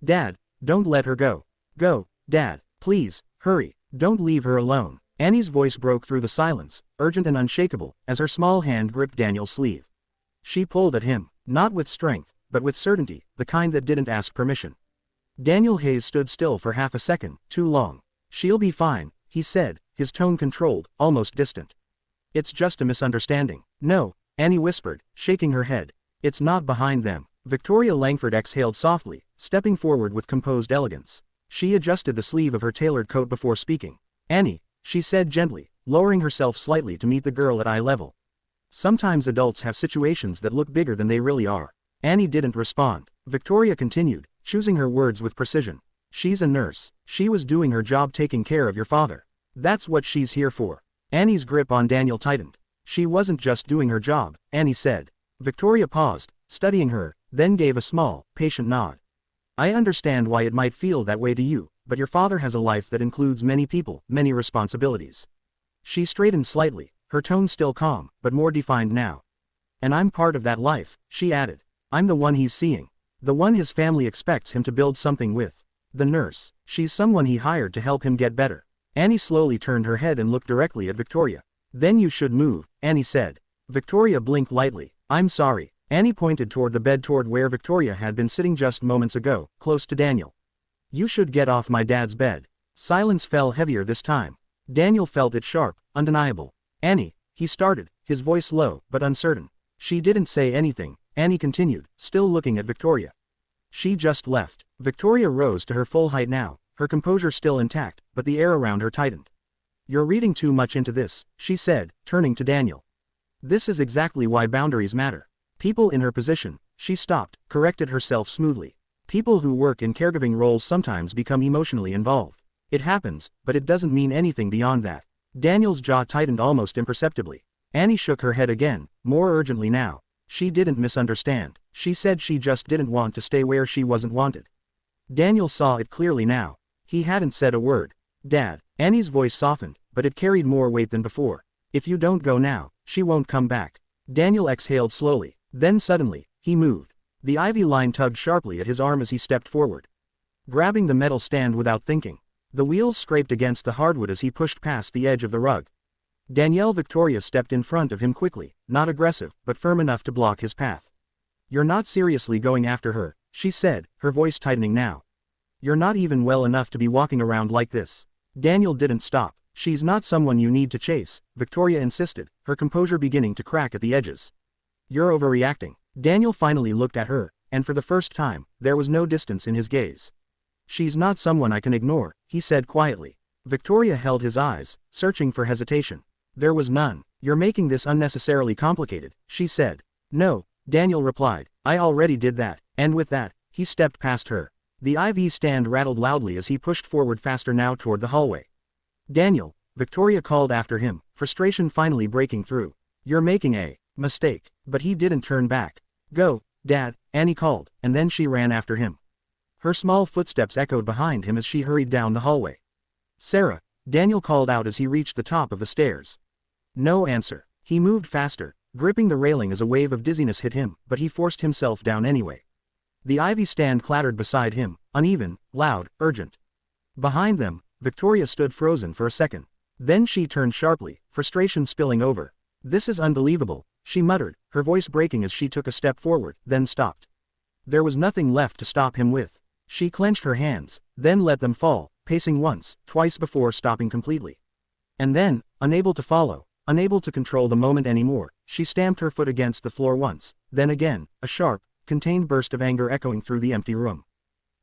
Dad, don't let her go. Go, Dad, please, hurry, don't leave her alone. Annie's voice broke through the silence, urgent and unshakable, as her small hand gripped Daniel's sleeve. She pulled at him, not with strength, but with certainty, the kind that didn't ask permission. Daniel Hayes stood still for half a second, too long. She'll be fine, he said, his tone controlled, almost distant. It's just a misunderstanding. No, Annie whispered, shaking her head. It's not behind them. Victoria Langford exhaled softly, stepping forward with composed elegance. She adjusted the sleeve of her tailored coat before speaking. Annie, she said gently, lowering herself slightly to meet the girl at eye level. Sometimes adults have situations that look bigger than they really are. Annie didn't respond. Victoria continued, choosing her words with precision. She's a nurse. She was doing her job taking care of your father. That's what she's here for. Annie's grip on Daniel tightened. She wasn't just doing her job, Annie said. Victoria paused, studying her, then gave a small, patient nod. I understand why it might feel that way to you, but your father has a life that includes many people, many responsibilities. She straightened slightly, her tone still calm, but more defined now. And I'm part of that life, she added. I'm the one he's seeing. The one his family expects him to build something with. The nurse. She's someone he hired to help him get better. Annie slowly turned her head and looked directly at Victoria. Then you should move, Annie said. Victoria blinked lightly. I'm sorry. Annie pointed toward the bed toward where Victoria had been sitting just moments ago, close to Daniel. You should get off my dad's bed. Silence fell heavier this time. Daniel felt it sharp, undeniable. Annie, he started, his voice low, but uncertain. She didn't say anything, Annie continued, still looking at Victoria. She just left. Victoria rose to her full height now, her composure still intact, but the air around her tightened. You're reading too much into this, she said, turning to Daniel. This is exactly why boundaries matter. People in her position, she stopped, corrected herself smoothly. People who work in caregiving roles sometimes become emotionally involved. It happens, but it doesn't mean anything beyond that. Daniel's jaw tightened almost imperceptibly. Annie shook her head again, more urgently now. She didn't misunderstand. She said she just didn't want to stay where she wasn't wanted. Daniel saw it clearly now. He hadn't said a word. Dad. Annie's voice softened, but it carried more weight than before. If you don't go now, she won't come back. Daniel exhaled slowly. Then suddenly, he moved. The ivy line tugged sharply at his arm as he stepped forward. Grabbing the metal stand without thinking. The wheels scraped against the hardwood as he pushed past the edge of the rug. Danielle Victoria stepped in front of him quickly, not aggressive, but firm enough to block his path. You're not seriously going after her, she said, her voice tightening now. You're not even well enough to be walking around like this. Daniel didn't stop. She's not someone you need to chase, Victoria insisted, her composure beginning to crack at the edges. You're overreacting. Daniel finally looked at her, and for the first time, there was no distance in his gaze. She's not someone I can ignore, he said quietly. Victoria held his eyes, searching for hesitation. There was none. You're making this unnecessarily complicated, she said. No, Daniel replied. I already did that, and with that, he stepped past her. The IV stand rattled loudly as he pushed forward faster now toward the hallway. Daniel, Victoria called after him, frustration finally breaking through. You're making a mistake. But he didn't turn back. Go, Dad, Annie called, and then she ran after him. Her small footsteps echoed behind him as she hurried down the hallway. Sarah, Daniel called out as he reached the top of the stairs. No answer. He moved faster, gripping the railing as a wave of dizziness hit him, but he forced himself down anyway. The ivy stand clattered beside him, uneven, loud, urgent. Behind them, Victoria stood frozen for a second. Then she turned sharply, frustration spilling over. This is unbelievable, she muttered, her voice breaking as she took a step forward, then stopped. There was nothing left to stop him with. She clenched her hands, then let them fall, pacing once, twice before stopping completely. And then, unable to follow, unable to control the moment anymore, she stamped her foot against the floor once, then again, a sharp, contained burst of anger echoing through the empty room.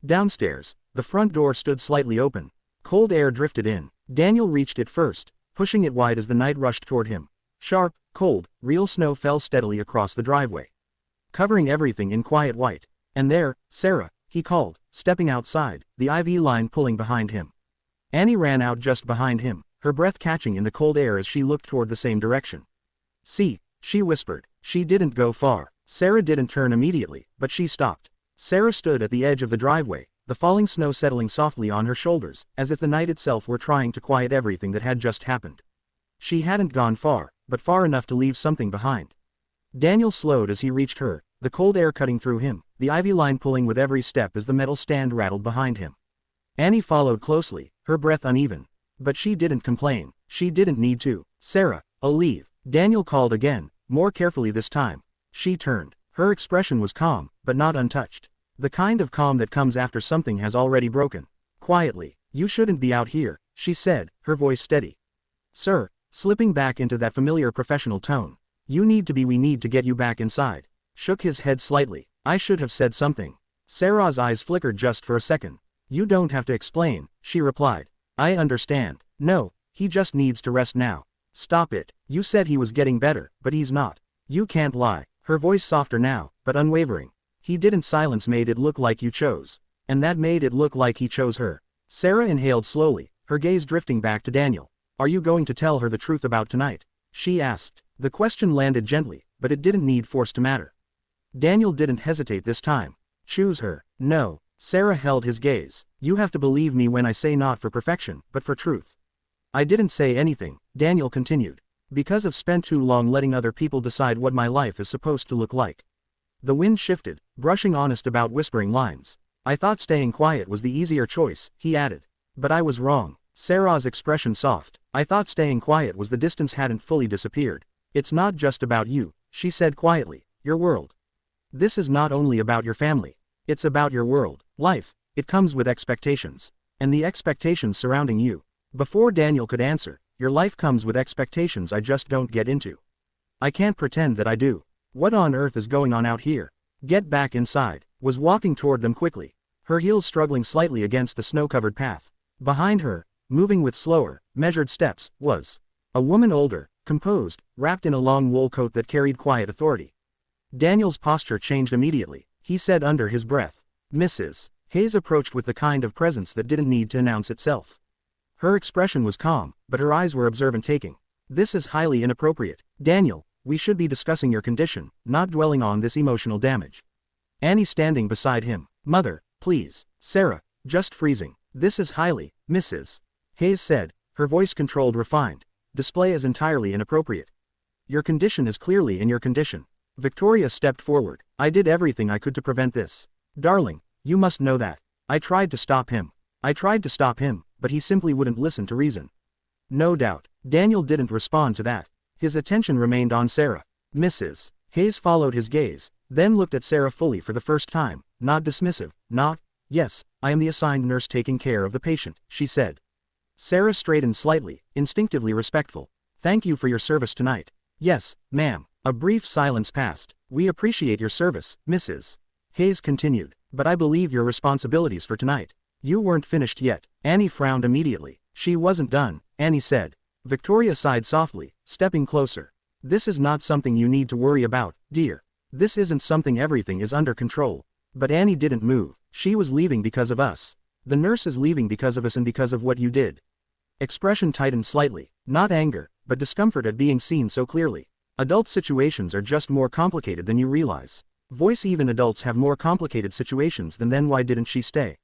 Downstairs, the front door stood slightly open. Cold air drifted in. Daniel reached it first, pushing it wide as the night rushed toward him. Sharp, cold, real snow fell steadily across the driveway, covering everything in quiet white. And there, Sarah, he called, stepping outside, the IV line pulling behind him. Annie ran out just behind him, her breath catching in the cold air as she looked toward the same direction. See, she whispered. She didn't go far. Sarah didn't turn immediately, but she stopped. Sarah stood at the edge of the driveway, the falling snow settling softly on her shoulders, as if the night itself were trying to quiet everything that had just happened. She hadn't gone far, but far enough to leave something behind. Daniel slowed as he reached her, the cold air cutting through him, the ivy line pulling with every step as the metal stand rattled behind him. Annie followed closely, her breath uneven. But she didn't complain. She didn't need to. "Sarah, I'll leave," Daniel called again, more carefully this time. She turned. Her expression was calm, but not untouched. The kind of calm that comes after something has already broken. Quietly, "You shouldn't be out here," she said, her voice steady. "Sir," slipping back into that familiar professional tone. "You need to be. We need to get you back inside." Shook his head slightly. "I should have said something." Sarah's eyes flickered just for a second. "You don't have to explain," she replied. "I understand." "No, he just needs to rest now." "Stop it. You said he was getting better, but he's not. You can't lie." Her voice softer now, but unwavering. "He didn't." Silence made it look like you chose. And that made it look like he chose her. Sarah inhaled slowly, her gaze drifting back to Daniel. "Are you going to tell her the truth about tonight?" she asked. The question landed gently, but it didn't need force to matter. Daniel didn't hesitate this time. "Choose her." "No." Sarah held his gaze. "You have to believe me when I say not for perfection, but for truth." "I didn't say anything," Daniel continued. "Because I've spent too long letting other people decide what my life is supposed to look like." The wind shifted, brushing honest about whispering lines. "I thought staying quiet was the easier choice," he added. "But I was wrong." Sarah's expression soft. "I thought staying quiet was the distance hadn't fully disappeared." "It's not just about you," she said quietly. "Your world. This is not only about your family. It's about your world. Life. It comes with expectations. And the expectations surrounding you." Before Daniel could answer, "Your life comes with expectations I just don't get into. I can't pretend that I do." "What on earth is going on out here?" "Get back inside." Was walking toward them quickly, her heels struggling slightly against the snow-covered path. Behind her, moving with slower, measured steps, was a woman older, composed, wrapped in a long wool coat that carried quiet authority. Daniel's posture changed immediately. He said under his breath, "Mrs. Hayes." Approached with the kind of presence that didn't need to announce itself. Her expression was calm, but her eyes were observant, taking. "This is highly inappropriate. Daniel, we should be discussing your condition, not dwelling on this emotional damage." Annie standing beside him. "Mother, please." Sarah, just freezing. "This is highly, Mrs. Hayes said, her voice controlled, refined. "Display is entirely inappropriate. Your condition is clearly in your condition." Victoria stepped forward. "I did everything I could to prevent this. Darling, you must know that. I tried to stop him. But he simply wouldn't listen to reason." "No doubt." Daniel didn't respond to that. His attention remained on Sarah. Mrs. Hayes followed his gaze, then looked at Sarah fully for the first time, not dismissive, not, "Yes, I am the assigned nurse taking care of the patient," she said. Sarah straightened slightly, instinctively respectful. "Thank you for your service tonight." "Yes, ma'am." A brief silence passed. "We appreciate your service, Mrs. Hayes continued. "But I believe your responsibilities for tonight. You weren't finished yet." Annie frowned immediately. "She wasn't done," Annie said. Victoria sighed softly, stepping closer. "This is not something you need to worry about, dear. This isn't something. Everything is under control." But Annie didn't move. "She was leaving because of us. The nurse is leaving because of us and because of what you did." Expression tightened slightly, not anger, but discomfort at being seen so clearly. "Adult situations are just more complicated than you realize." Voice. "Even adults have more complicated situations than then. Why didn't she stay?"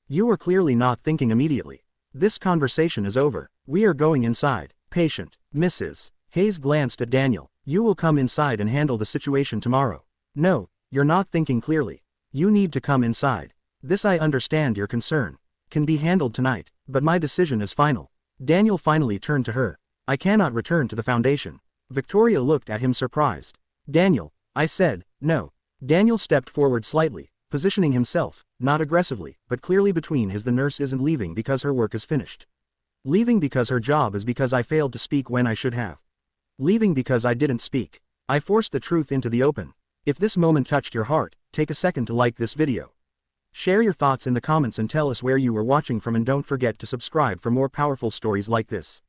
"You were clearly not thinking immediately. This conversation is over. We are going inside." Patient. Mrs. Hayes glanced at Daniel. "You will come inside and handle the situation tomorrow." "No, you're not thinking clearly. You need to come inside. This. I understand your concern. Can be handled tonight, but my decision is final." Daniel finally turned to her. "I cannot return to the Foundation." Victoria looked at him surprised. "Daniel, I said, no." Daniel stepped forward slightly, positioning himself, not aggressively, but clearly between his. "The nurse isn't leaving because her work is finished. Leaving because her job is because I failed to speak when I should have. Leaving because I didn't speak. I forced the truth into the open." If this moment touched your heart, take a second to like this video. Share your thoughts in the comments and tell us where you are watching from, and don't forget to subscribe for more powerful stories like this.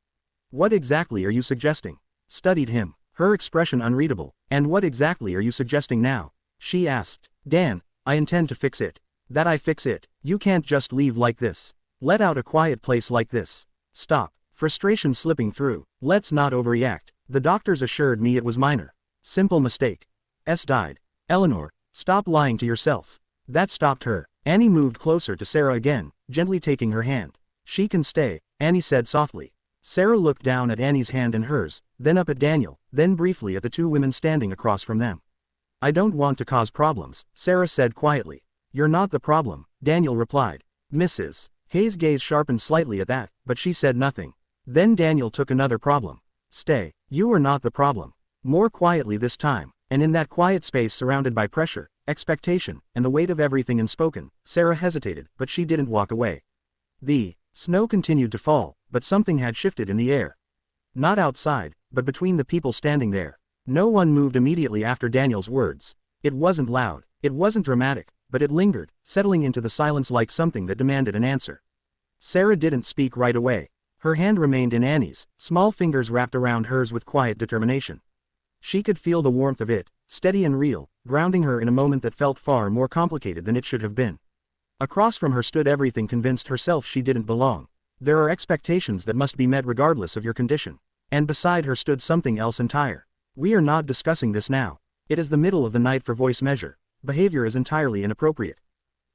What exactly are you suggesting? Studied him, her expression unreadable. "And what exactly are you suggesting now?" she asked. "Dan, I intend to fix it." "That I fix it? You can't just leave like this. Let out a quiet place like this." "Stop." Frustration slipping through. "Let's not overreact. The doctors assured me it was minor. Simple mistake. Died. Eleanor, stop lying to yourself." That stopped her. Annie moved closer to Sarah again, gently taking her hand. "She can stay," Annie said softly. Sarah looked down at Annie's hand in hers, then up at Daniel, then briefly at the two women standing across from them. I don't want to cause problems, Sarah said quietly. You're not the problem, Daniel replied. Mrs. Hayes' gaze sharpened slightly at that, but she said nothing. Then Daniel took another problem. Stay. You are not the problem. More quietly this time, and in that quiet space surrounded by pressure, expectation, and the weight of everything unspoken, Sarah hesitated, but she didn't walk away. The snow continued to fall, but something had shifted in the air. Not outside, but between the people standing there. No one moved immediately after Daniel's words. It wasn't loud, it wasn't dramatic, but it lingered, settling into the silence like something that demanded an answer. Sarah didn't speak right away. Her hand remained in Annie's, small fingers wrapped around hers with quiet determination. She could feel the warmth of it, steady and real, grounding her in a moment that felt far more complicated than it should have been. Across from her stood everything convinced herself she didn't belong. There are expectations that must be met regardless of your condition. And beside her stood something else entire. We are not discussing this now. It is the middle of the night for voice measure. Behavior is entirely inappropriate.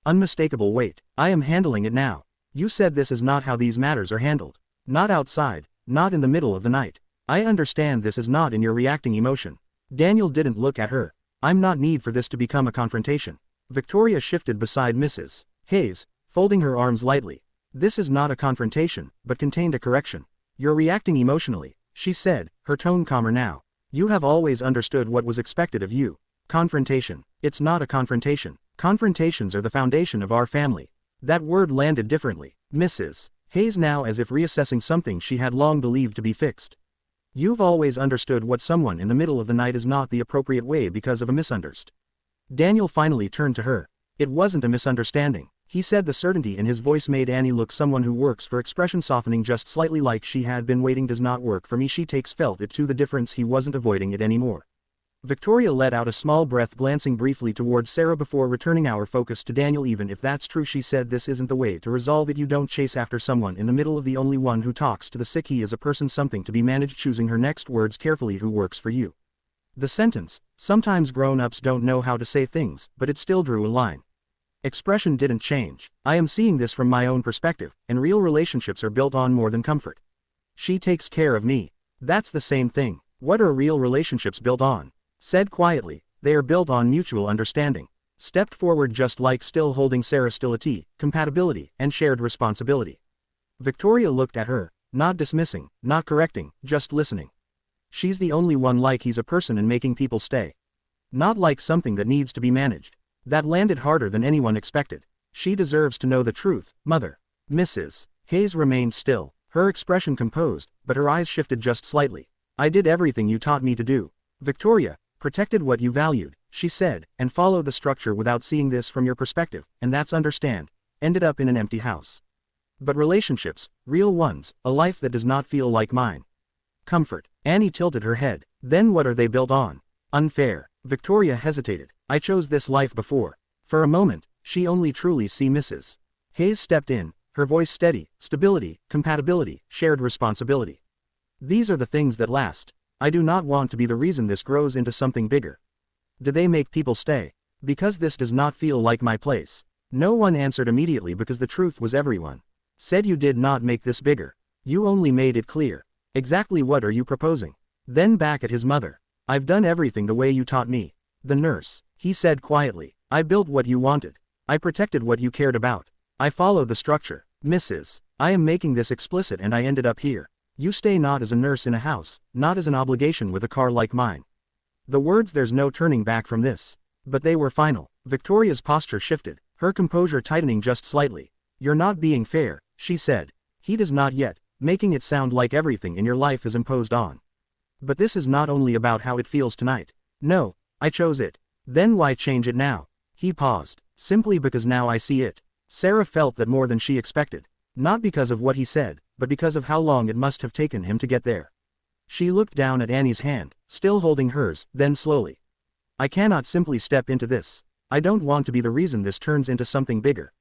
Unmistakable weight. I am handling it now. You said this is not how these matters are handled. Not outside, not in the middle of the night. I understand this is not in your reacting emotion. Daniel didn't look at her. I'm not need for this to become a confrontation. Victoria shifted beside Mrs. Hayes, folding her arms lightly. This is not a confrontation, but contained a correction. You're reacting emotionally, she said, her tone calmer now. You have always understood what was expected of you. Confrontation. It's not a confrontation. Confrontations are the foundation of our family. That word landed differently. Mrs. Hayes now as if reassessing something she had long believed to be fixed. You've always understood what someone in the middle of the night is not the appropriate way because of a misunderstanding. Daniel finally turned to her. It wasn't a misunderstanding, he said. The certainty in his voice made Annie look someone who works for expression softening just slightly like she had been waiting. Does not work for me, she takes felt it too. The difference he wasn't avoiding it anymore. Victoria let out a small breath, glancing briefly towards Sarah before returning our focus to Daniel. Even if that's true, she said, this isn't the way to resolve it. You don't chase after someone in the middle of the only one who talks to the sick. He is a person, something to be managed. Choosing her next words carefully. Who works for you? The sentence. Sometimes grown-ups don't know how to say things, but it still drew a line. Expression didn't change. I am seeing this from my own perspective, and real relationships are built on more than comfort. She takes care of me. That's the same thing. What are real relationships built on? Said quietly, they are built on mutual understanding. Stepped forward just like still holding Sarah, still a T, compatibility, and shared responsibility. Victoria looked at her, not dismissing, not correcting, just listening. She's the only one like he's a person and making people stay. Not like something that needs to be managed. That landed harder than anyone expected. She deserves to know the truth, mother. Mrs. Hayes remained still, her expression composed, but her eyes shifted just slightly. I did everything you taught me to do. Victoria, protected what you valued, she said, and followed the structure without seeing this from your perspective, and that's understand. Ended up in an empty house. But relationships, real ones, a life that does not feel like mine. Comfort. Annie tilted her head. Then what are they built on? Unfair. Victoria hesitated. I chose this life before. For a moment, she only truly see Mrs. Hayes stepped in, her voice steady. Stability, compatibility, shared responsibility. These are the things that last. I do not want to be the reason this grows into something bigger. Do they make people stay? Because this does not feel like my place. No one answered immediately because the truth was everyone said you did not make this bigger. You only made it clear. Exactly what are you proposing? Then back at his mother. I've done everything the way you taught me. The nurse, he said quietly. I built what you wanted. I protected what you cared about. I followed the structure. Mrs. I am making this explicit and I ended up here. You stay not as a nurse in a house, not as an obligation with a car like mine. The words, there's no turning back from this. But they were final. Victoria's posture shifted, her composure tightening just slightly. You're not being fair, she said. He does not yet, making it sound like everything in your life is imposed on. But this is not only about how it feels tonight. No, I chose it. Then why change it now? He paused. Simply because now I see it. Sarah felt that more than she expected. Not because of what he said, but because of how long it must have taken him to get there. She looked down at Annie's hand, still holding hers, then slowly. I cannot simply step into this. I don't want to be the reason this turns into something bigger.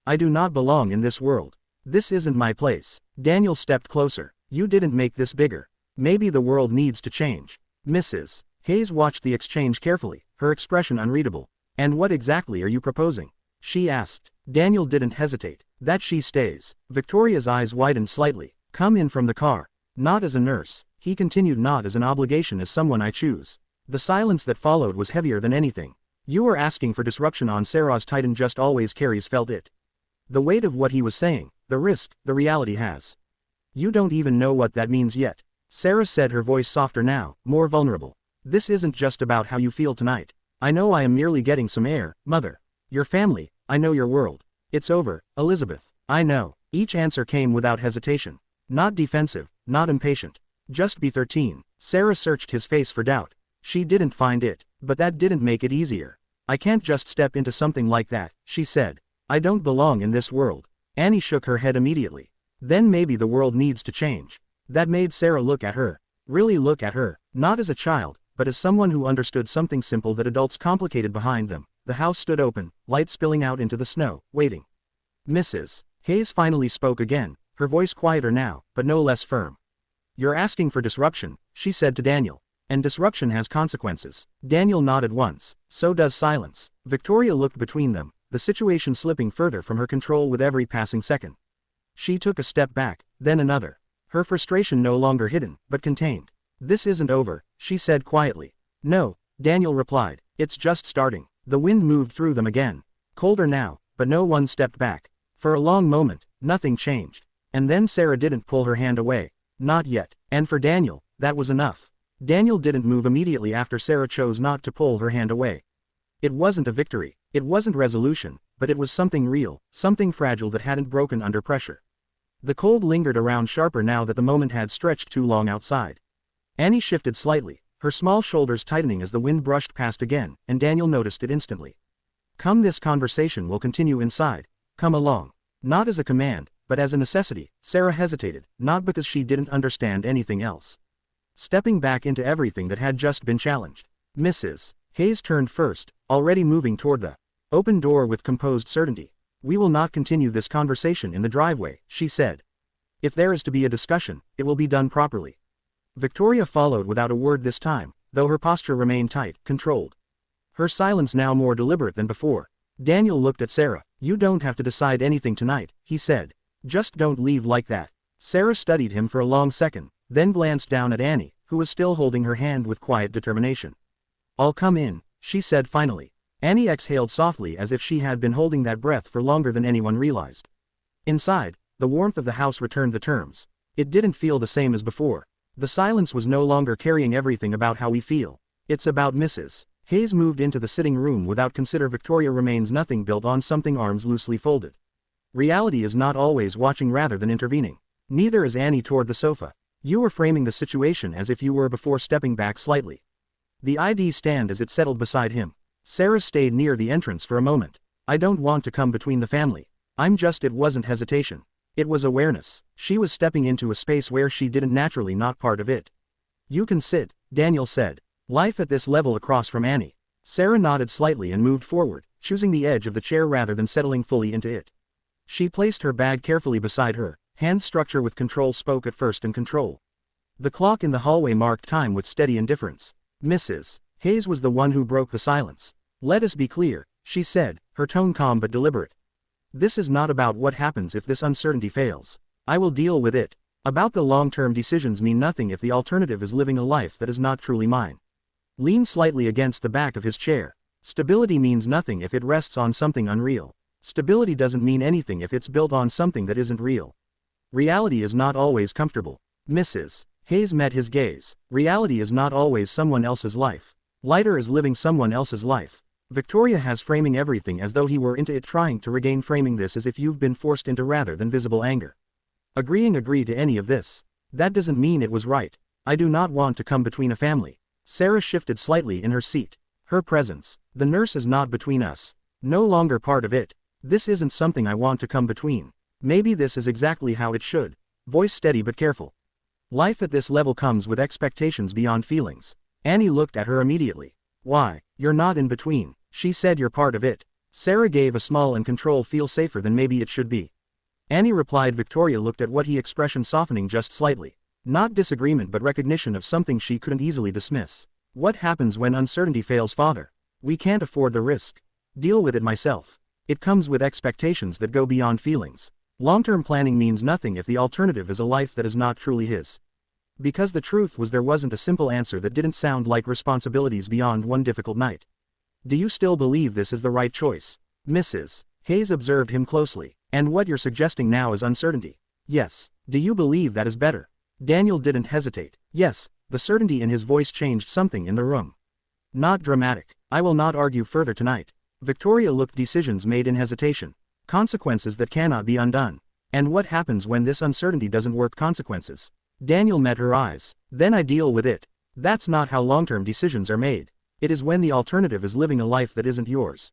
I do not belong in this world. This isn't my place. Daniel stepped closer. You didn't make this bigger. Maybe the world needs to change. Mrs. Hayes watched the exchange carefully, her expression unreadable. And what exactly are you proposing? She asked. Daniel didn't hesitate. That she stays. Victoria's eyes widened slightly. Come in from the car. Not as a nurse, he continued, not as an obligation, as someone I choose. The silence that followed was heavier than anything. You were asking for disruption on Sarah's Titan just always carries felt it. The weight of what he was saying, the risk, the reality has. You don't even know what that means yet. Sarah said, her voice softer now, more vulnerable. This isn't just about how you feel tonight. I know I am merely getting some air, Mother. Your family, I know your world. It's over, Elizabeth. I know. Each answer came without hesitation. Not defensive, not impatient. Just be 13. Sarah searched his face for doubt. She didn't find it, but that didn't make it easier. I can't just step into something like that, she said. I don't belong in this world. Annie shook her head immediately. Then maybe the world needs to change. That made Sarah look at her. Really look at her, not as a child, but as someone who understood something simple that adults complicated behind them. The house stood open, light spilling out into the snow, waiting. Mrs. Hayes finally spoke again, her voice quieter now, but no less firm. You're asking for disruption, she said to Daniel. And disruption has consequences. Daniel nodded once. So does silence. Victoria looked between them, the situation slipping further from her control with every passing second. She took a step back, then another. Her frustration no longer hidden, but contained. This isn't over, she said quietly. No, Daniel replied. It's just starting. The wind moved through them again. Colder now, but no one stepped back. For a long moment, nothing changed. And then Sarah didn't pull her hand away. Not yet. And for Daniel, that was enough. Daniel didn't move immediately after Sarah chose not to pull her hand away. It wasn't a victory, it wasn't resolution, but it was something real, something fragile that hadn't broken under pressure. The cold lingered around sharper now that the moment had stretched too long outside. Annie shifted slightly, her small shoulders tightening as the wind brushed past again, and Daniel noticed it instantly. Come, this conversation will continue inside. Come along. Not as a command, but as a necessity. Sarah hesitated, not because she didn't understand anything else. Stepping back into everything that had just been challenged. Mrs. Hayes turned first, already moving toward the open door with composed certainty. We will not continue this conversation in the driveway, she said. If there is to be a discussion, it will be done properly. Victoria followed without a word this time, though her posture remained tight, controlled. Her silence now more deliberate than before. Daniel looked at Sarah. You don't have to decide anything tonight, he said. Just don't leave like that. Sarah studied him for a long second, then glanced down at Annie, who was still holding her hand with quiet determination. I'll come in, she said finally. Annie exhaled softly as if she had been holding that breath for longer than anyone realized. Inside, the warmth of the house returned the terms. It didn't feel the same as before. The silence was no longer carrying everything about how we feel. It's about Mrs. Hayes moved into the sitting room without consider. Victoria remains nothing built on something, arms loosely folded. Reality is not always watching rather than intervening. Neither is Annie toward the sofa. You were framing the situation as if you were before stepping back slightly. The ID stand as it settled beside him. Sarah stayed near the entrance for a moment. I don't want to come between the family. It wasn't hesitation. It was awareness. She was stepping into a space where she didn't naturally, not part of it. You can sit, Daniel said. Life at this level across from Annie. Sarah nodded slightly and moved forward, choosing the edge of the chair rather than settling fully into it. She placed her bag carefully beside her. Hand structure with control spoke at first, and control. The clock in the hallway marked time with steady indifference. Mrs. Hayes was the one who broke the silence. Let us be clear, she said, her tone calm but deliberate. This is not about what happens if this uncertainty fails. I will deal with it. About the long-term decisions mean nothing if the alternative is living a life that is not truly mine. Lean slightly against the back of his chair. Stability means nothing if it rests on something unreal. Stability doesn't mean anything if it's built on something that isn't real. Reality is not always comfortable. Mrs. Hayes met his gaze. Reality is not always someone else's life. Lighter is living someone else's life. Victoria has framing everything as though he were into it, trying to regain framing this as if you've been forced into rather than visible anger. Agree to any of this. That doesn't mean it was right. I do not want to come between a family. Sarah shifted slightly in her seat. Her presence. The nurse is not between us. No longer part of it. This isn't something I want to come between. Maybe this is exactly how it should. Voice steady but careful. Life at this level comes with expectations beyond feelings. Annie looked at her immediately. Why, you're not in between. She said you're part of it. Sarah gave a small and control feel safer than maybe it should be. Annie replied. Victoria looked at what he, expression softening just slightly. Not disagreement but recognition of something she couldn't easily dismiss. What happens when uncertainty fails, father? We can't afford the risk. Deal with it myself. It comes with expectations that go beyond feelings. Long-term planning means nothing if the alternative is a life that is not truly his. Because the truth was there wasn't a simple answer that didn't sound like responsibilities beyond one difficult night. Do you still believe this is the right choice? Mrs. Hayes observed him closely. And what you're suggesting now is uncertainty. Yes. Do you believe that is better? Daniel didn't hesitate. Yes. The certainty in his voice changed something in the room. Not dramatic. I will not argue further tonight. Victoria looked decisions made in hesitation. Consequences that cannot be undone. And what happens when this uncertainty doesn't work? Consequences. Daniel met her eyes. Then I deal with it. That's not how long-term decisions are made. It is when the alternative is living a life that isn't yours.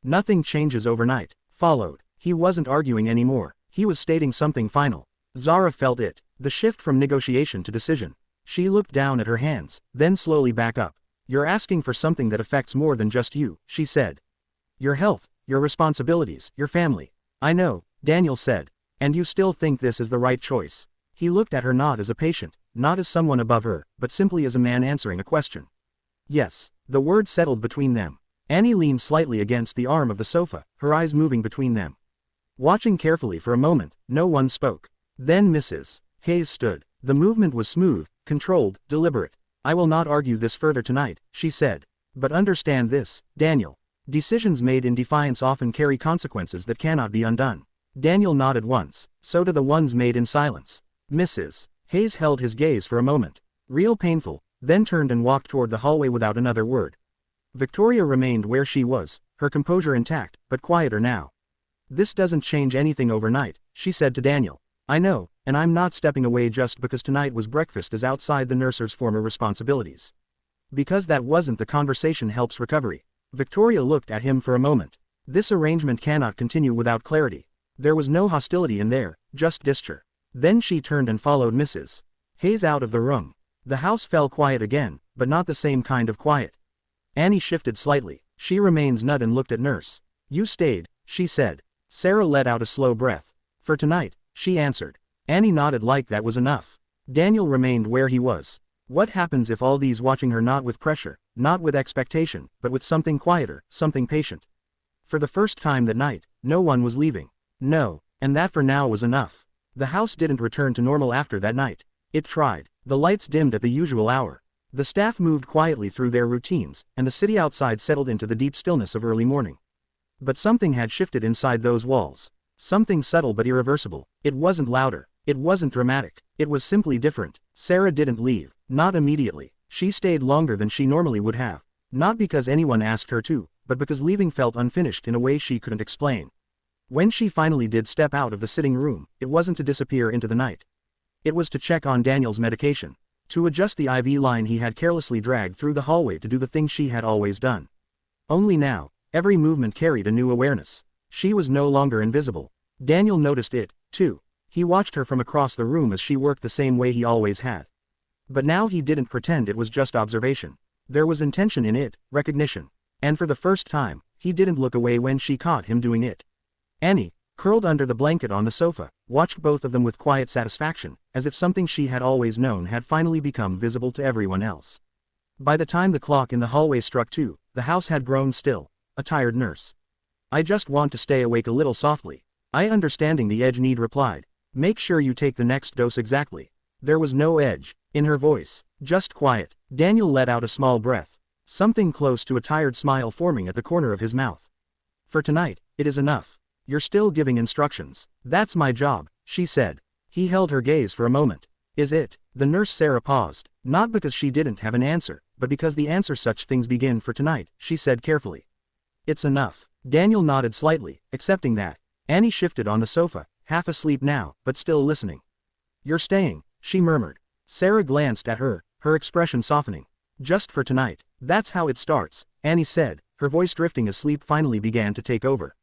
Nothing changes overnight. Followed. He wasn't arguing anymore. He was stating something final. Zara felt it. The shift from negotiation to decision. She looked down at her hands, then slowly back up. You're asking for something that affects more than just you, she said. Your health, your responsibilities, your family. I know, Daniel said. And you still think this is the right choice? He looked at her not as a patient, not as someone above her, but simply as a man answering a question. Yes. The word settled between them. Annie leaned slightly against the arm of the sofa, her eyes moving between them. Watching carefully for a moment, no one spoke. Then Mrs. Hayes stood. The movement was smooth, controlled, deliberate. I will not argue this further tonight, she said. But understand this, Daniel. Decisions made in defiance often carry consequences that cannot be undone. Daniel nodded once. So do the ones made in silence. Mrs. Hayes held his gaze for a moment. Real painful, then turned and walked toward the hallway without another word. Victoria remained where she was, her composure intact, but quieter now. This doesn't change anything overnight, she said to Daniel. I know, and I'm not stepping away just because tonight was breakfast is outside the nurser's former responsibilities. Because that wasn't the conversation helps recovery. Victoria looked at him for a moment. This arrangement cannot continue without clarity. There was no hostility in there, just disture. Then she turned and followed Mrs. Hayes out of the room. The house fell quiet again, but not the same kind of quiet. Annie shifted slightly. She remains nut and looked at Nurse. You stayed, she said. Sarah let out a slow breath. For tonight, she answered. Annie nodded like that was enough. Daniel remained where he was. What happens if all these watching her not with pressure, not with expectation, but with something quieter, something patient? For the first time that night, no one was leaving. No, and that for now was enough. The house didn't return to normal after that night. It tried. The lights dimmed at the usual hour. The staff moved quietly through their routines, and the city outside settled into the deep stillness of early morning. But something had shifted inside those walls. Something subtle but irreversible. It wasn't louder. It wasn't dramatic. It was simply different. Sarah didn't leave. Not immediately. She stayed longer than she normally would have. Not because anyone asked her to, but because leaving felt unfinished in a way she couldn't explain. When she finally did step out of the sitting room, it wasn't to disappear into the night. It was to check on Daniel's medication. To adjust the IV line he had carelessly dragged through the hallway to do the thing she had always done. Only now, every movement carried a new awareness. She was no longer invisible. Daniel noticed it, too. He watched her from across the room as she worked the same way he always had. But now he didn't pretend it was just observation. There was intention in it, recognition. And for the first time, he didn't look away when she caught him doing it. Annie, curled under the blanket on the sofa, watched both of them with quiet satisfaction, as if something she had always known had finally become visible to everyone else. By the time the clock in the hallway struck 2, the house had grown still. A tired nurse. I just want to stay awake a little softly. I understanding the edge need replied. Make sure you take the next dose exactly. There was no edge in her voice, just quiet. Daniel let out a small breath. Something close to a tired smile forming at the corner of his mouth. For tonight, it is enough. You're still giving instructions. That's my job, she said. He held her gaze for a moment. Is it? The nurse Sarah paused, not because she didn't have an answer, but because the answer such things begin for tonight, she said carefully. It's enough. Daniel nodded slightly, accepting that. Annie shifted on the sofa, half asleep now, but still listening. You're staying, she murmured. Sarah glanced at her, her expression softening. Just for tonight. That's how it starts, Annie said, her voice drifting as sleep finally began to take over.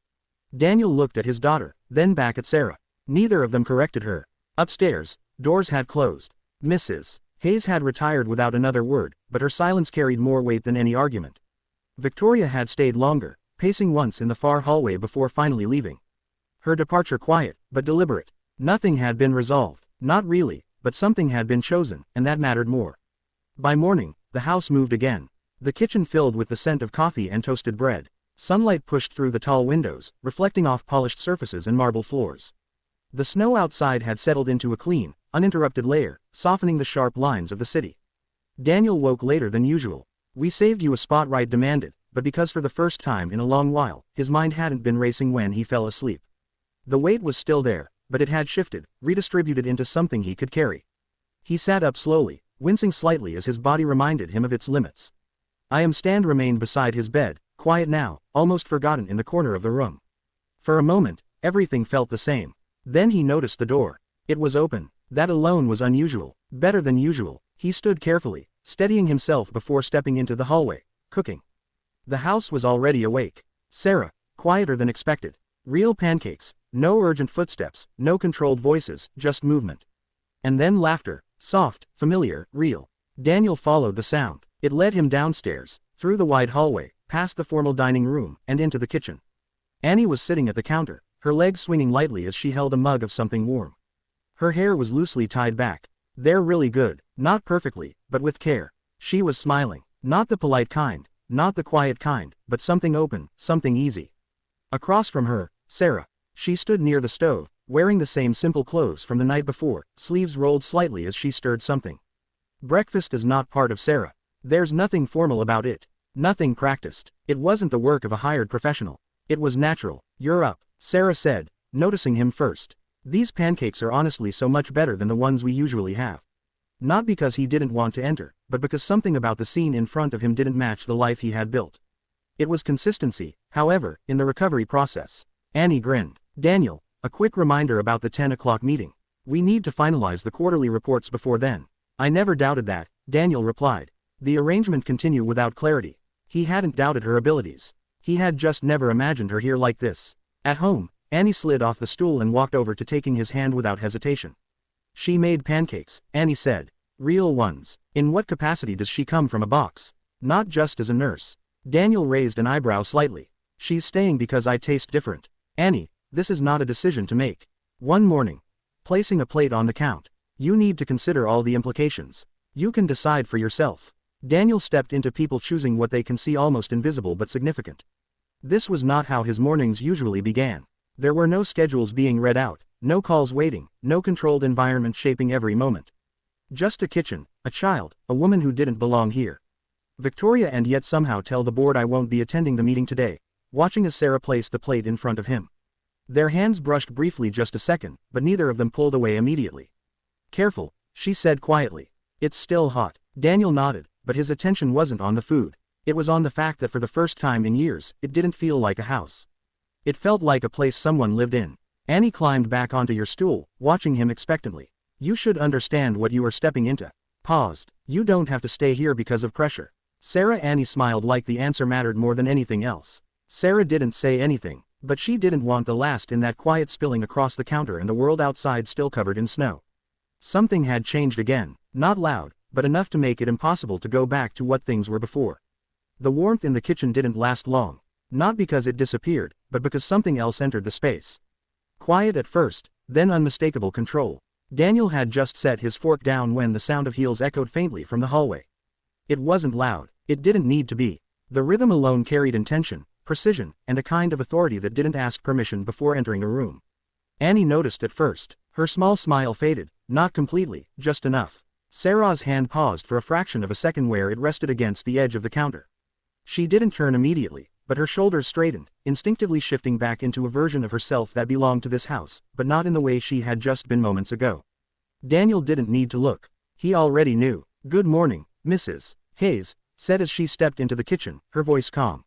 Daniel looked at his daughter, then back at Sarah. Neither of them corrected her. Upstairs, doors had closed. Mrs. Hayes had retired without another word, but her silence carried more weight than any argument. Victoria had stayed longer, pacing once in the far hallway before finally leaving. Her departure quiet, but deliberate. Nothing had been resolved, not really, but something had been chosen, and that mattered more. By morning, the house moved again. The kitchen filled with the scent of coffee and toasted bread. Sunlight pushed through the tall windows, reflecting off polished surfaces and marble floors. The snow outside had settled into a clean, uninterrupted layer, softening the sharp lines of the city. Daniel woke later than usual. "We saved you a spot," Wright demanded, but because for the first time in a long while, his mind hadn't been racing when he fell asleep. The weight was still there, but it had shifted, redistributed into something he could carry. He sat up slowly, wincing slightly as his body reminded him of its limits. Stand remained beside his bed, quiet now, almost forgotten in the corner of the room. For a moment, everything felt the same. Then he noticed the door. It was open. That alone was unusual, better than usual. He stood carefully, steadying himself before stepping into the hallway, cooking. The house was already awake. Sarah, quieter than expected. Real pancakes, no urgent footsteps, no controlled voices, just movement. And then laughter, soft, familiar, real. Daniel followed the sound. It led him downstairs, through the wide hallway, past the formal dining room, and into the kitchen. Annie was sitting at the counter, her legs swinging lightly as she held a mug of something warm. Her hair was loosely tied back. "They're really good, not perfectly, but with care." She was smiling, not the polite kind, not the quiet kind, but something open, something easy. Across from her, Sarah. She stood near the stove, wearing the same simple clothes from the night before, sleeves rolled slightly as she stirred something. Breakfast is not part of Sarah. There's nothing formal about it. Nothing practiced. It wasn't the work of a hired professional. It was natural. "You're up," Sarah said, noticing him first. "These pancakes are honestly so much better than the ones we usually have." Not because he didn't want to enter, but because something about the scene in front of him didn't match the life he had built. It was consistency, however, in the recovery process. Annie grinned. "Daniel, a quick reminder about the 10 o'clock meeting. We need to finalize the quarterly reports before then." "I never doubted that," Daniel replied. The arrangement continued without clarity. He hadn't doubted her abilities. He had just never imagined her here like this. At home, Annie slid off the stool and walked over to taking his hand without hesitation. "She made pancakes," Annie said. "Real ones. In what capacity does she come from a box? Not just as a nurse." Daniel raised an eyebrow slightly. "She's staying because I taste different." "Annie, this is not a decision to make. One morning. Placing a plate on the count. You need to consider all the implications. You can decide for yourself." Daniel stepped into people choosing what they can see almost invisible but significant. This was not how his mornings usually began. There were no schedules being read out, no calls waiting, no controlled environment shaping every moment. Just a kitchen, a child, a woman who didn't belong here. Victoria, and yet somehow tell the board I won't be attending the meeting today, watching as Sarah placed the plate in front of him. Their hands brushed briefly just a second, but neither of them pulled away immediately. "Careful," she said quietly. "It's still hot." Daniel nodded, but his attention wasn't on the food. It was on the fact that for the first time in years, it didn't feel like a house. It felt like a place someone lived in. Annie climbed back onto your stool, watching him expectantly. "You should understand what you are stepping into." Paused. "You don't have to stay here because of pressure." Annie smiled like the answer mattered more than anything else. Sarah didn't say anything, but she didn't want the last in that quiet spilling across the counter and the world outside still covered in snow. Something had changed again, not loud, but enough to make it impossible to go back to what things were before. The warmth in the kitchen didn't last long. Not because it disappeared, but because something else entered the space. Quiet at first, then unmistakable control. Daniel had just set his fork down when the sound of heels echoed faintly from the hallway. It wasn't loud. It didn't need to be. The rhythm alone carried intention, precision, and a kind of authority that didn't ask permission before entering a room. Annie noticed at first. Her small smile faded, not completely, just enough. Sarah's hand paused for a fraction of a second where it rested against the edge of the counter. She didn't turn immediately, but her shoulders straightened, instinctively shifting back into a version of herself that belonged to this house, but not in the way she had just been moments ago. Daniel didn't need to look. He already knew. "Good morning, Mrs. Hayes," said as she stepped into the kitchen, her voice calm.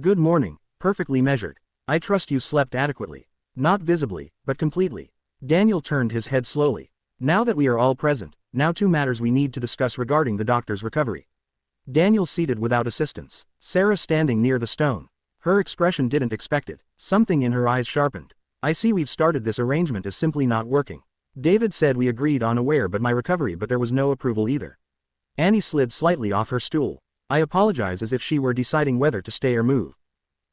"Good morning," perfectly measured. "I trust you slept adequately." Not visibly, but completely. Daniel turned his head slowly. "Now that we are all present, now 2 matters we need to discuss regarding the doctor's recovery." Daniel seated without assistance. Sarah standing near the stone. Her expression didn't expect it. Something in her eyes sharpened. "I see we've started this arrangement as simply not working. David said we agreed on aware but my recovery, but there was no approval either." Annie slid slightly off her stool. "I apologize," as if she were deciding whether to stay or move.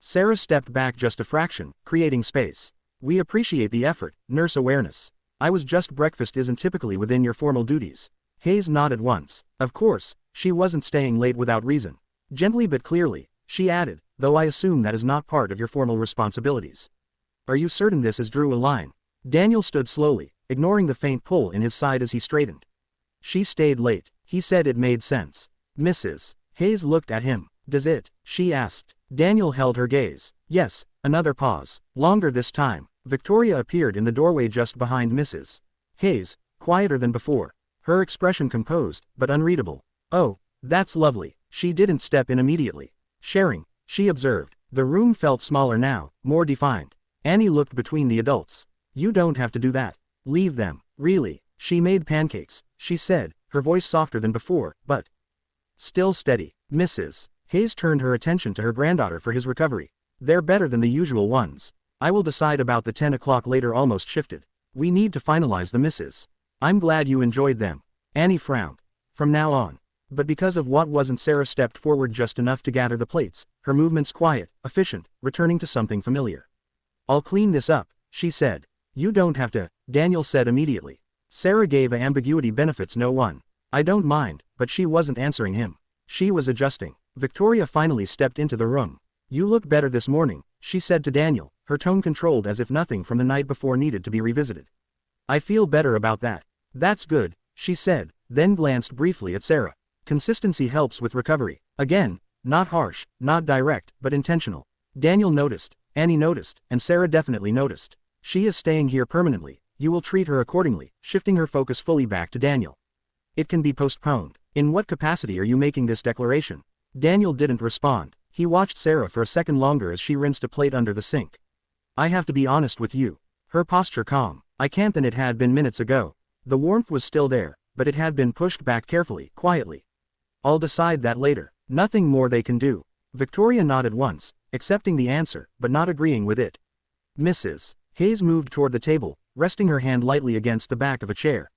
Sarah stepped back just a fraction, creating space. "We appreciate the effort, nurse awareness. I was just breakfast isn't typically within your formal duties." Hayes nodded once. Of course, she wasn't staying late without reason. Gently but clearly, she added, "Though I assume that is not part of your formal responsibilities." "Are you certain this is?" Drew a line. Daniel stood slowly, ignoring the faint pull in his side as he straightened. She stayed late. He said it made sense. Mrs. Hayes looked at him. Does it? She asked. Daniel held her gaze. Yes. Another pause. Longer this time. Victoria appeared in the doorway just behind Mrs. Hayes, quieter than before. Her expression composed, but unreadable. Oh, that's lovely. She didn't step in immediately. Sharing, she observed. The room felt smaller now, more defined. Annie looked between the adults. You don't have to do that. Leave them. Really. She made pancakes, she said, her voice softer than before, but still steady. Mrs. Hayes turned her attention to her granddaughter for his recovery. They're better than the usual ones. I will decide about the 10 o'clock later. Almost shifted. We need to finalize the misses. I'm glad you enjoyed them. Annie frowned. From now on. But because of what wasn't, Sarah stepped forward just enough to gather the plates, her movements quiet, efficient, returning to something familiar. I'll clean this up, she said. You don't have to, Daniel said immediately. Sarah gave a ambiguity benefits no one. I don't mind, but she wasn't answering him. She was adjusting. Victoria finally stepped into the room. You look better this morning, she said to Daniel, her tone controlled as if nothing from the night before needed to be revisited. I feel better about that. That's good, she said, then glanced briefly at Sarah. Consistency helps with recovery. Again, not harsh, not direct, but intentional. Daniel noticed, Annie noticed, and Sarah definitely noticed. She is staying here permanently. You will treat her accordingly, shifting her focus fully back to Daniel. It can be postponed. In what capacity are you making this declaration? Daniel didn't respond. He watched Sarah for a second longer as she rinsed a plate under the sink. I have to be honest with you. Her posture calm. I can't. Than it had been minutes ago. The warmth was still there, but it had been pushed back carefully, quietly. I'll decide that later. Nothing more they can do. Victoria nodded once, accepting the answer, but not agreeing with it. Mrs. Hayes moved toward the table, resting her hand lightly against the back of a chair.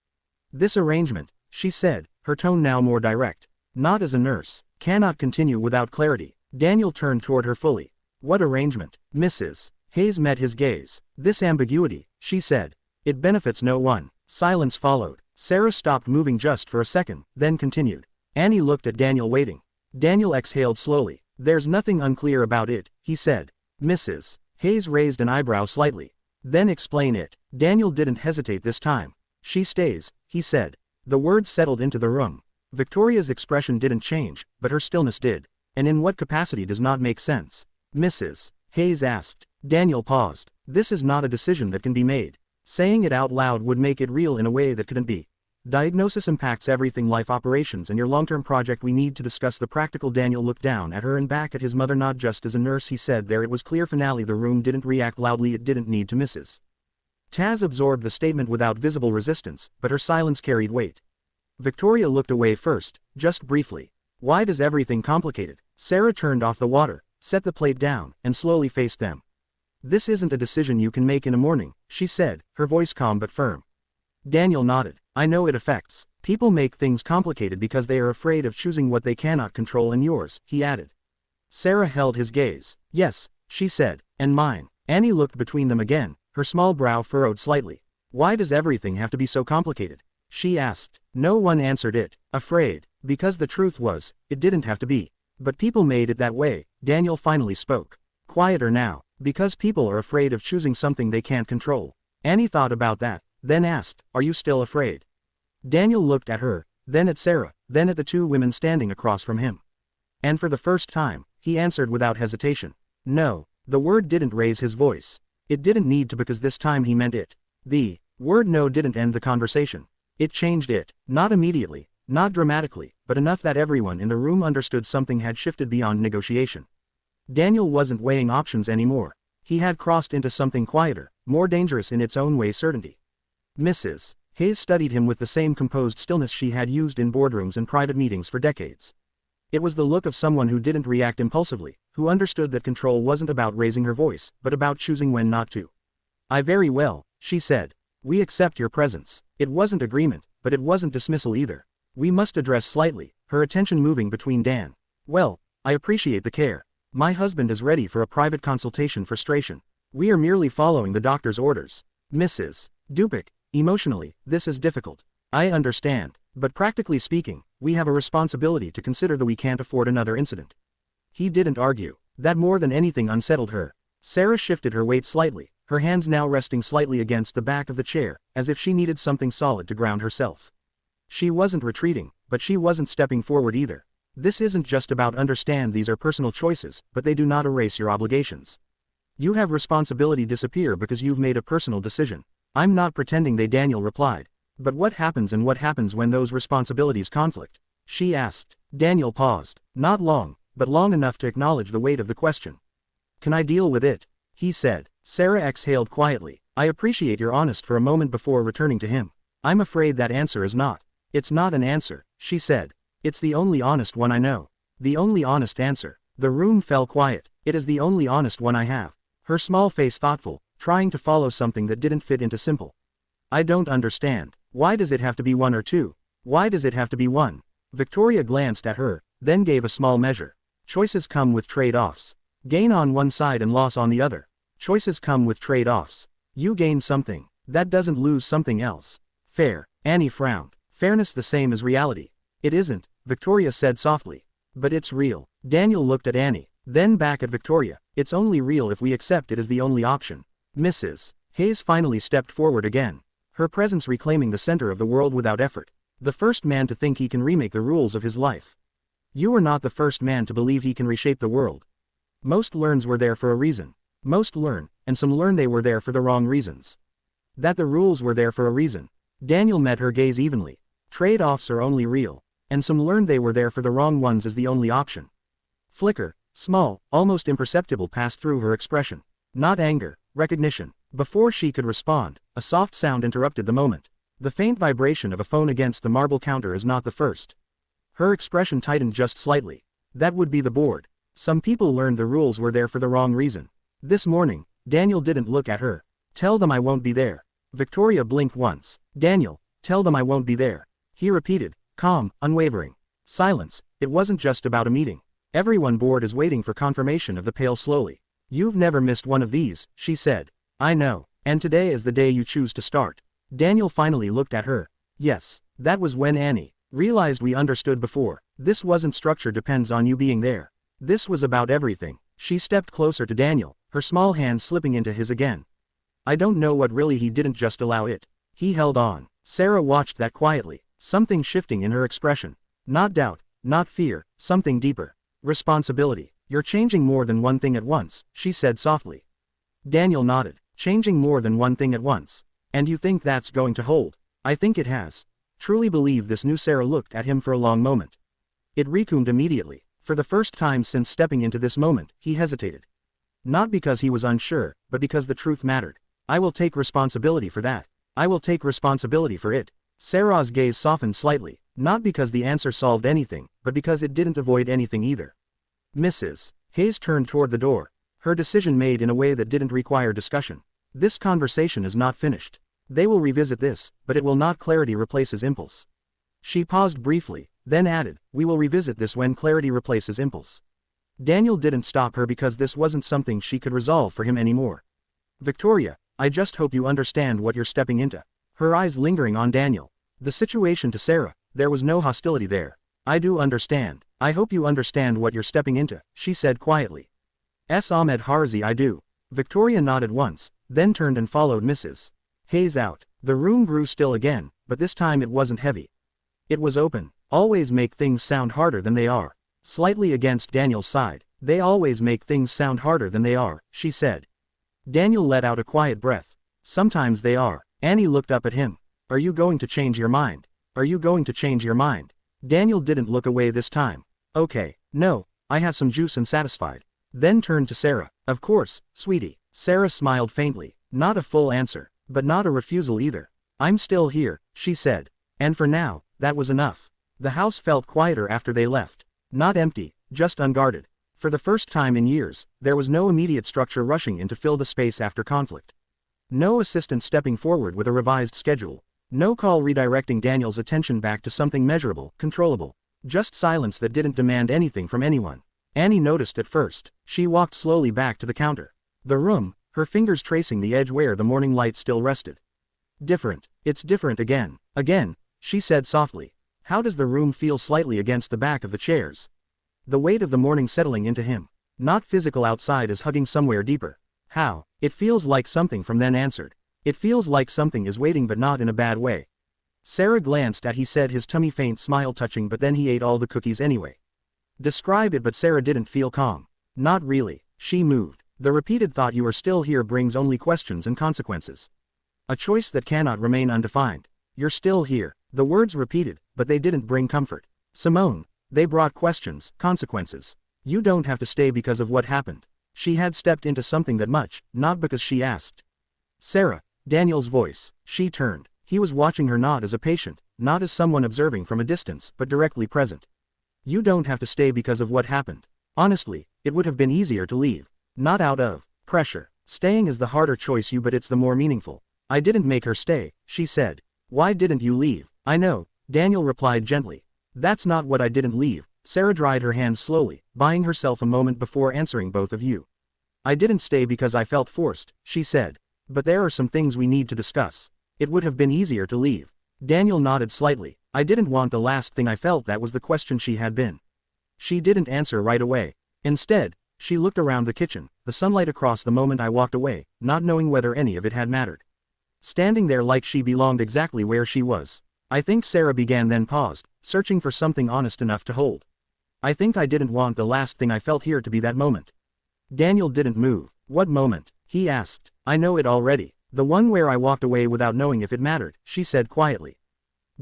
This arrangement, she said, her tone now more direct. Not as a nurse. Cannot continue without clarity. Daniel turned toward her fully. What arrangement? Mrs. Hayes met his gaze. This ambiguity, she said. It benefits no one. Silence followed. Sarah stopped moving just for a second, then continued. Annie looked at Daniel waiting. Daniel exhaled slowly. There's nothing unclear about it, he said. Mrs. Hayes raised an eyebrow slightly. Then explain it. Daniel didn't hesitate this time. She stays, he said. The words settled into the room. Victoria's expression didn't change, but her stillness did. And in what capacity does not make sense? Mrs. Hayes asked. Daniel paused. This is not a decision that can be made. Saying it out loud would make it real in a way that couldn't be. Diagnosis impacts everything, life, operations, and your long-term project. We need to discuss the practical. Daniel looked down at her and back at his mother. Not just as a nurse, he said. There it was clear. Finale. The room didn't react loudly. It didn't need to. Mrs. Taz absorbed the statement without visible resistance, but her silence carried weight. Victoria looked away first, just briefly. Why does everything complicated? Sarah turned off the water, set the plate down, and slowly faced them. This isn't a decision you can make in a morning, she said, her voice calm but firm. Daniel nodded. I know it affects. People make things complicated because they are afraid of choosing what they cannot control. And yours, he added. Sarah held his gaze. Yes, she said, and mine. Annie looked between them again, her small brow furrowed slightly. Why does everything have to be so complicated? She asked. No one answered it. Afraid. Because the truth was, it didn't have to be. But people made it that way. Daniel finally spoke. Quieter now. Because people are afraid of choosing something they can't control. Annie thought about that, then asked, are you still afraid? Daniel looked at her, then at Sarah, then at the two women standing across from him. And for the first time, he answered without hesitation. No. The word didn't raise his voice. It didn't need to, because this time he meant it. The word no didn't end the conversation. It changed it. Not immediately, not dramatically, but enough that everyone in the room understood something had shifted beyond negotiation. Daniel wasn't weighing options anymore. He had crossed into something quieter, more dangerous in its own way. Certainty. Mrs. Hayes studied him with the same composed stillness she had used in boardrooms and private meetings for decades. It was the look of someone who didn't react impulsively, who understood that control wasn't about raising her voice, but about choosing when not to. I very well, she said. We accept your presence. It wasn't agreement, but it wasn't dismissal either. We must address slightly, her attention moving between Dan. Well, I appreciate the care. My husband is ready for a private consultation. Frustration. We are merely following the doctor's orders. Mrs. Dupik, emotionally, this is difficult. I understand, but practically speaking, we have a responsibility to consider that we can't afford another incident. He didn't argue. That more than anything unsettled her. Sarah shifted her weight slightly, her hands now resting slightly against the back of the chair, as if she needed something solid to ground herself. She wasn't retreating, but she wasn't stepping forward either. This isn't just about understand these are personal choices, but they do not erase your obligations. You have responsibility disappear because you've made a personal decision. I'm not pretending they Daniel replied. But what happens and what happens when those responsibilities conflict? She asked. Daniel paused. Not long, but long enough to acknowledge the weight of the question. Can I deal with it? He said. Sarah exhaled quietly. I appreciate you're honest for a moment before returning to him. I'm afraid that answer is not. It's not an answer, she said. It's the only honest one I know. The only honest answer. The room fell quiet. It is the only honest one I have. Her small face thoughtful, trying to follow something that didn't fit into simple. I don't understand. Why does it have to be one or two? Why does it have to be one? Victoria glanced at her, then gave a small measure. Choices come with trade-offs. Gain on one side and loss on the other. Choices come with trade-offs. You gain something. That doesn't lose something else. Fair. Annie frowned. Fairness the same as reality. It isn't, Victoria said softly. But it's real. Daniel looked at Annie, then back at Victoria. It's only real if we accept it as the only option. Mrs. Hayes finally stepped forward again. Her presence reclaiming the center of the world without effort. The first man to think he can remake the rules of his life. You are not the first man to believe he can reshape the world. Most learns were there for a reason. Most learn, and some learn they were there for the wrong reasons. That the rules were there for a reason. Daniel met her gaze evenly. Trade-offs are only real, and some learned they were there for the wrong ones as the only option. Flicker, small, almost imperceptible passed through her expression. Not anger, recognition. Before she could respond, a soft sound interrupted the moment. The faint vibration of a phone against the marble counter is not the first. Her expression tightened just slightly. That would be the board. Some people learned the rules were there for the wrong reason. This morning, Daniel didn't look at her. Tell them I won't be there. Victoria blinked once. Daniel, tell them I won't be there. He repeated, calm, unwavering. Silence. It wasn't just about a meeting. Everyone board is waiting for confirmation of the pale slowly. You've never missed one of these, she said. I know. And today is the day you choose to start. Daniel finally looked at her. Yes, that was when Annie realized we understood before. This wasn't structure depends on you being there. This was about everything. She stepped closer to Daniel, her small hand slipping into his again. I don't know what really he didn't just allow it. He held on. Sarah watched that quietly, something shifting in her expression. Not doubt, not fear, something deeper. Responsibility. You're changing more than one thing at once, she said softly. Daniel nodded. Changing more than one thing at once. And you think that's going to hold? I think it has. Truly believe this new Sarah looked at him for a long moment. It recombed immediately. For the first time since stepping into this moment, he hesitated. Not because he was unsure, but because the truth mattered. I will take responsibility for that. I will take responsibility for it. Sarah's gaze softened slightly, not because the answer solved anything, but because it didn't avoid anything either. Mrs. Hayes turned toward the door. Her decision made in a way that didn't require discussion. This conversation is not finished. They will revisit this, but it will not clarity replaces impulse. She paused briefly, then added, we will revisit this when clarity replaces impulse. Daniel didn't stop her because this wasn't something she could resolve for him anymore. Victoria, I just hope you understand what you're stepping into. Her eyes lingering on Daniel. The situation to Sarah, there was no hostility there. I do understand. I hope you understand what you're stepping into, she said quietly. Ahmed Harzi I do. Victoria nodded once, then turned and followed Mrs. Hayes out. The room grew still again, but this time it wasn't heavy. It was open. Always make things sound harder than they are. Slightly against Daniel's side. They always make things sound harder than they are, she said. Daniel let out a quiet breath. Sometimes they are. Annie looked up at him. Are you going to change your mind? Are you going to change your mind? Daniel didn't look away this time. Okay, no, I have some juice and satisfied. Then turned to Sarah. Of course, sweetie. Sarah smiled faintly. Not a full answer, but not a refusal either. I'm still here, she said. And for now, that was enough. The house felt quieter after they left. Not empty, just unguarded. For the first time in years, there was no immediate structure rushing in to fill the space after conflict. No assistant stepping forward with a revised schedule. No call redirecting Daniel's attention back to something measurable, controllable. Just silence that didn't demand anything from anyone. Annie noticed at first. She walked slowly back to the counter. The room, her fingers tracing the edge where the morning light still rested. Different. It's different again. Again, she said softly. How does the room feel slightly against the back of the chairs? The weight of the morning settling into him. Not physical outside is hugging somewhere deeper. How? It feels like something from then answered. It feels like something is waiting but not in a bad way. Sarah glanced at he said, his tummy faint smile touching, but then he ate all the cookies anyway. Describe it, but Sarah didn't feel calm. Not really. She moved. The repeated thought you are still here brings only questions and consequences. A choice that cannot remain undefined. You're still here. The words repeated, but they didn't bring comfort. Simone. They brought questions, consequences. You don't have to stay because of what happened. She had stepped into something that much, not because she asked. Sarah. Daniel's voice. She turned. He was watching her not as a patient, not as someone observing from a distance, but directly present. You don't have to stay because of what happened. Honestly, it would have been easier to leave. Not out of pressure. Staying is the harder choice, but it's the more meaningful. I didn't make her stay, she said. Why didn't you leave? I know, Daniel replied gently. That's not what I didn't leave. Sarah dried her hands slowly, buying herself a moment before answering both of you. I didn't stay because I felt forced, she said. But there are some things we need to discuss. It would have been easier to leave. Daniel nodded slightly. I didn't want the last thing I felt. That was the question she had been. She didn't answer right away. Instead, she looked around the kitchen, the sunlight across the moment I walked away, not knowing whether any of it had mattered. Standing there like she belonged exactly where she was. I think Sarah began, then paused, searching for something honest enough to hold. I think I didn't want the last thing I felt here to be that moment. Daniel didn't move. What moment? He asked. I know it already. The one where I walked away without knowing if it mattered, she said quietly.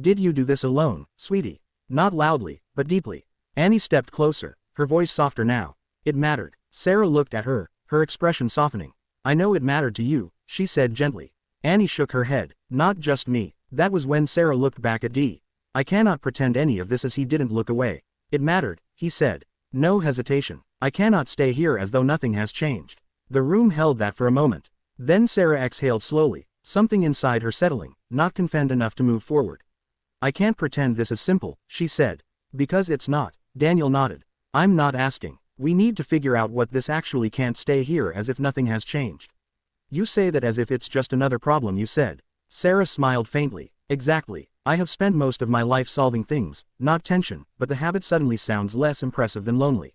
Did you do this alone, sweetie? Not loudly, but deeply. Annie stepped closer, her voice softer now. It mattered. Sarah looked at her, her expression softening. I know it mattered to you, she said gently. Annie shook her head. Not just me. That was when Sarah looked back at Dee. I cannot pretend any of this as he didn't look away. It mattered, he said. No hesitation. I cannot stay here as though nothing has changed. The room held that for a moment. Then Sarah exhaled slowly, something inside her settling, not confident enough to move forward. I can't pretend this is simple, she said. Because it's not, Daniel nodded. I'm not asking. We need to figure out what this actually can't stay here as if nothing has changed. You say that as if it's just another problem, you said. Sarah smiled faintly. Exactly. I have spent most of my life solving things, not tension, but the habit suddenly sounds less impressive than lonely.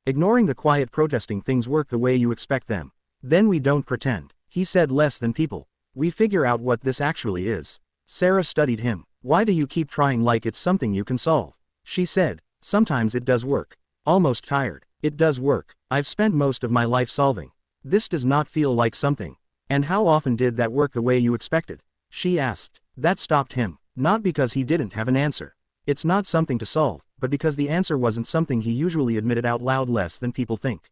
Ignoring the quiet protesting things work the way you expect them. Then we don't pretend. He said less than people. We figure out what this actually is. Sarah studied him. Why do you keep trying like it's something you can solve? She said. Sometimes it does work. Almost tired. It does work. I've spent most of my life solving. This does not feel like something. And how often did that work the way you expected? She asked. That stopped him. Not because he didn't have an answer. It's not something to solve, but because the answer wasn't something he usually admitted out loud less than people think.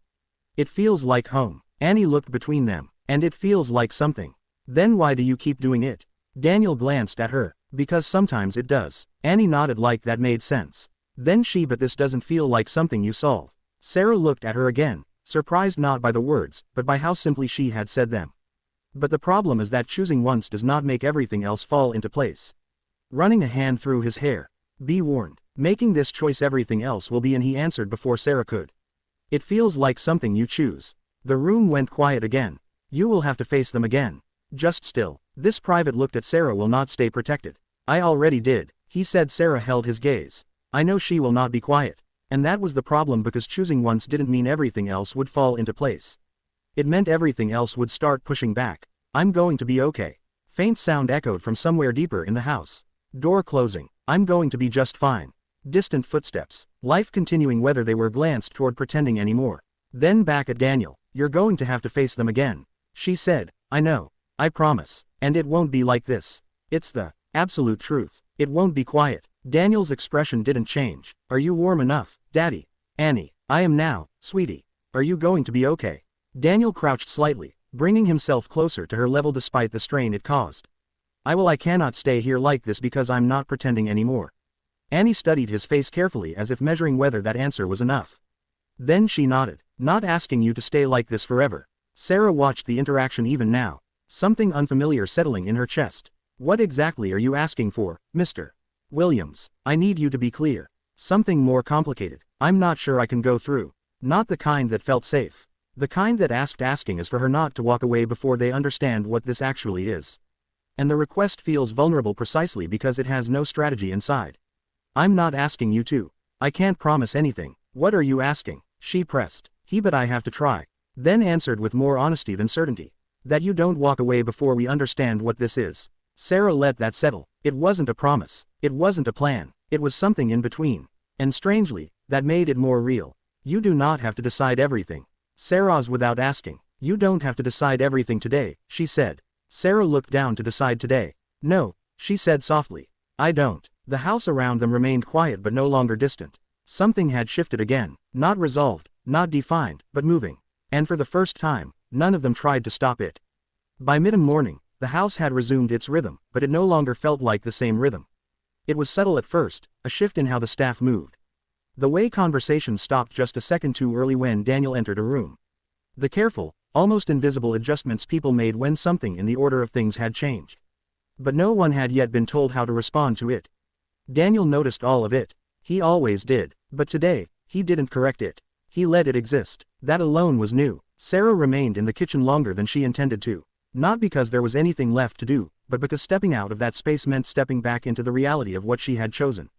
It feels like home. Annie looked between them. And it feels like something. Then why do you keep doing it? Daniel glanced at her. Because sometimes it does. Annie nodded like that made sense. Then but this doesn't feel like something you solve. Sarah looked at her again, surprised not by the words, but by how simply she had said them. But the problem is that choosing once does not make everything else fall into place. Running a hand through his hair. Be warned. Making this choice everything else will be, and he answered before Sarah could. It feels like something you choose. The room went quiet again. You will have to face them again. Just still. This private looked at Sarah will not stay protected. I already did, he said. Sarah held his gaze. I know she will not be quiet. And that was the problem, because choosing once didn't mean everything else would fall into place. It meant everything else would start pushing back. I'm going to be okay. Faint sound echoed from somewhere deeper in the house. Door closing. I'm going to be just fine. Distant footsteps. Life continuing whether they were glanced toward pretending anymore. Then back at Daniel. You're going to have to face them again. She said. I know. I promise. And it won't be like this. It's the absolute truth. It won't be quiet. Daniel's expression didn't change. Are you warm enough, Daddy? Annie. I am now, sweetie. Are you going to be okay? Daniel crouched slightly, bringing himself closer to her level despite the strain it caused. I cannot stay here like this because I'm not pretending anymore. Annie studied his face carefully as if measuring whether that answer was enough. Then she nodded. Not asking you to stay like this forever. Sarah watched the interaction even now. Something unfamiliar settling in her chest. What exactly are you asking for, Mr. Williams? I need you to be clear. Something more complicated. I'm not sure I can go through. Not the kind that felt safe. The kind that asking is for her not to walk away before they understand what this actually is. And the request feels vulnerable precisely because it has no strategy inside. I'm not asking you to. I can't promise anything. What are you asking? She pressed. But I have to try. Then answered with more honesty than certainty. That you don't walk away before we understand what this is. Sarah let that settle. It wasn't a promise. It wasn't a plan. It was something in between. And strangely, that made it more real. You do not have to decide everything. Sarah's without asking. You don't have to decide everything today, she said. Sarah looked down to decide today. No, she said softly. I don't. The house around them remained quiet but no longer distant. Something had shifted again. Not resolved, not defined, but moving. And for the first time, none of them tried to stop it. By mid-morning, the house had resumed its rhythm, but it no longer felt like the same rhythm. It was subtle at first, a shift in how the staff moved. The way conversation stopped just a second too early when Daniel entered a room. The careful, almost invisible adjustments people made when something in the order of things had changed. But no one had yet been told how to respond to it. Daniel noticed all of it. He always did, but today, he didn't correct it. He let it exist. That alone was new. Sarah remained in the kitchen longer than she intended to. Not because there was anything left to do, but because stepping out of that space meant stepping back into the reality of what she had chosen.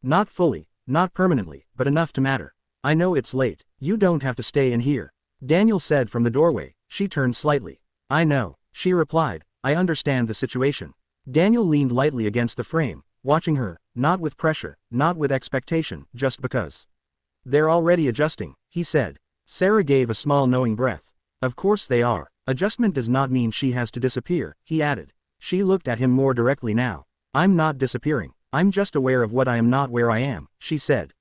Not fully, not permanently, but enough to matter. I know it's late. You don't have to stay in here, Daniel said from the doorway. She turned slightly. I know, she replied. I understand the situation. Daniel leaned lightly against the frame, watching her, not with pressure, not with expectation, just because. They're already adjusting, he said. Sarah gave a small knowing breath. Of course they are. Adjustment does not mean she has to disappear, he added. She looked at him more directly now. I'm not disappearing. I'm just aware of what I am not where I am, she said.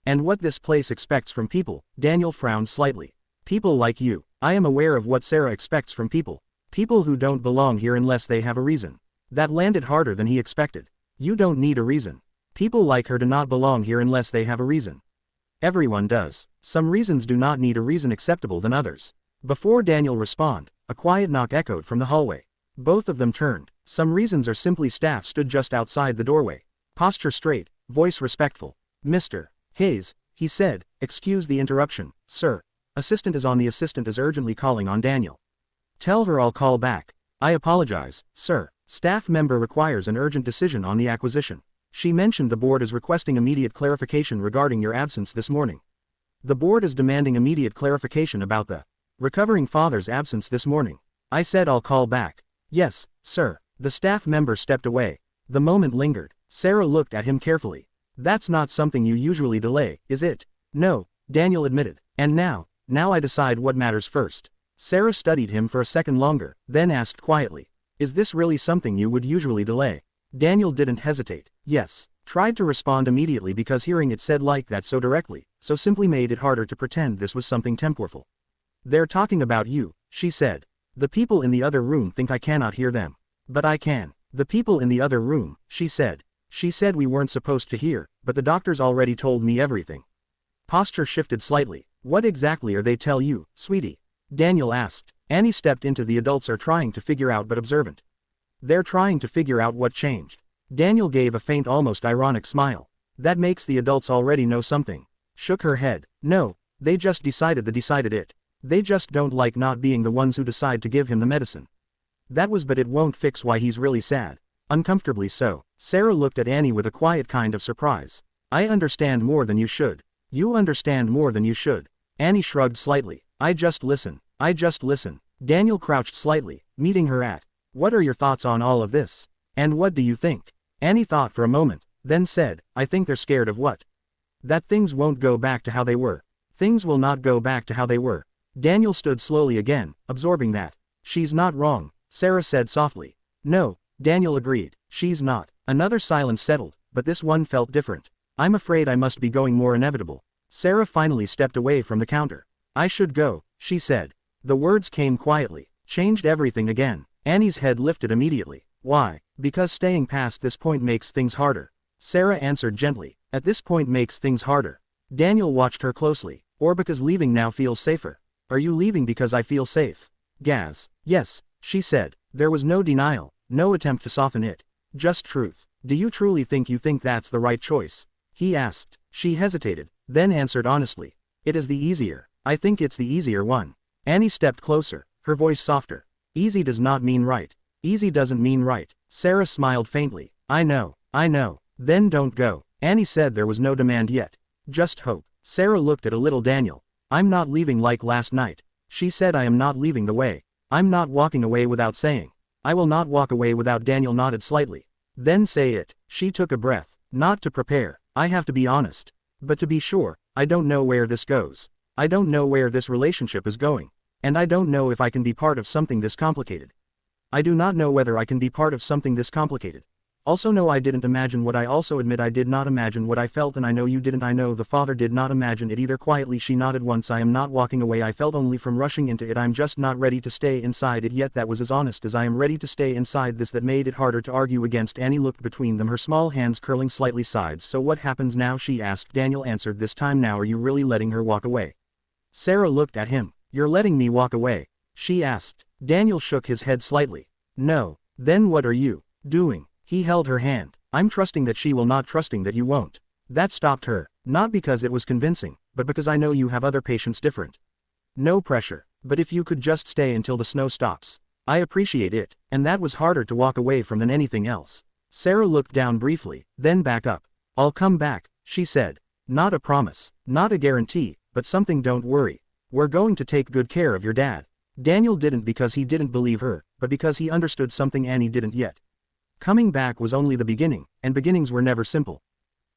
And what this place expects from people, Daniel frowned slightly. People like you. I am aware of what Sarah expects from people. People who don't belong here unless they have a reason. That landed harder than he expected. You don't need a reason. People like her do not belong here unless they have a reason. Everyone does. Some reasons do not need a reason acceptable than others. Before Daniel responded, a quiet knock echoed from the hallway. Both of them turned. Some reasons are simply staff stood just outside the doorway. Posture straight, voice respectful. Mr. Hayes, he said, excuse the interruption, sir. Assistant is urgently calling on Daniel. Tell her I'll call back. I apologize, sir. Staff member requires an urgent decision on the acquisition. She mentioned the board is requesting immediate clarification regarding your absence this morning. The board is demanding immediate clarification about the recovering father's absence this morning. I said I'll call back. Yes, sir. The staff member stepped away. The moment lingered. Sarah looked at him carefully. That's not something you usually delay, is it? No, Daniel admitted. And now I decide what matters first. Sarah studied him for a second longer, then asked quietly. Is this really something you would usually delay? Daniel didn't hesitate. Yes. Tried to respond immediately because hearing it said like that so directly, so simply made it harder to pretend this was something temporary. They're talking about you, she said. The people in the other room think I cannot hear them. But I can. The people in the other room, she said. She said we weren't supposed to hear, but the doctors already told me everything. Posture shifted slightly. What exactly are they tell you, sweetie? Daniel asked. Annie stepped into the adults are trying to figure out but observant. They're trying to figure out what changed. Daniel gave a faint almost ironic smile. That makes the adults already know something. Shook her head. No, they just decided it. They just don't like not being the ones who decide to give him the medicine. That was but it won't fix why he's really sad. Uncomfortably so. Sarah looked at Annie with a quiet kind of surprise. I understand more than you should. You understand more than you should. Annie shrugged slightly. I just listen. Daniel crouched slightly, meeting her at. What are your thoughts on all of this? And what do you think? Annie thought for a moment, then said, I think they're scared of what? That things won't go back to how they were. Things will not go back to how they were. Daniel stood slowly again, absorbing that. She's not wrong, Sarah said softly. No, Daniel agreed. She's not. Another silence settled, but this one felt different. I'm afraid I must be going more inevitable. Sarah finally stepped away from the counter. I should go, she said. The words came quietly. Changed everything again. Annie's head lifted immediately. Why? Because staying past this point makes things harder. Sarah answered gently. At this point makes things harder. Daniel watched her closely. Or because leaving now feels safer. Are you leaving because I feel safe? Gaz. Yes, she said. There was no denial, no attempt to soften it. Just truth. Do you truly think that's the right choice? He asked. She hesitated, then answered honestly. It is the easier. I think it's the easier one. Annie stepped closer, her voice softer. Easy does not mean right. Easy doesn't mean right. Sarah smiled faintly. I know. Then don't go. Annie said there was no demand yet. Just hope. Sarah looked at a little Daniel. I'm not leaving like last night. She said I am not leaving the way. I'm not walking away without saying. I will not walk away without. Daniel nodded slightly. Then say it. She took a breath. Not to prepare. I have to be honest. But to be sure, I don't know where this goes. I don't know where this relationship is going. And I don't know if I can be part of something this complicated. I do not know whether I can be part of something this complicated. Also no, I didn't imagine what I also admit I did not imagine what I felt, and I know you didn't. I know the father did not imagine it either. Quietly she nodded once. I am not walking away. I felt only from rushing into it. I'm just not ready to stay inside it yet. That was as honest as I am ready to stay inside this. That made it harder to argue against. Annie looked between them, her small hands curling slightly sides. So what happens now? She asked. Daniel answered this time. Now are you really letting her walk away? Sarah looked at him. You're letting me walk away? She asked. Daniel shook his head slightly. No. Then what are you doing? He held her hand. I'm trusting that she will not, trusting that you won't. That stopped her, not because it was convincing, but because I know you have other patients different. No pressure, but if you could just stay until the snow stops. I appreciate it, and that was harder to walk away from than anything else. Sarah looked down briefly, then back up. I'll come back, she said. Not a promise, not a guarantee, but something. Don't worry. We're going to take good care of your dad. Daniel didn't because he didn't believe her, but because he understood something Annie didn't yet. Coming back was only the beginning, and beginnings were never simple.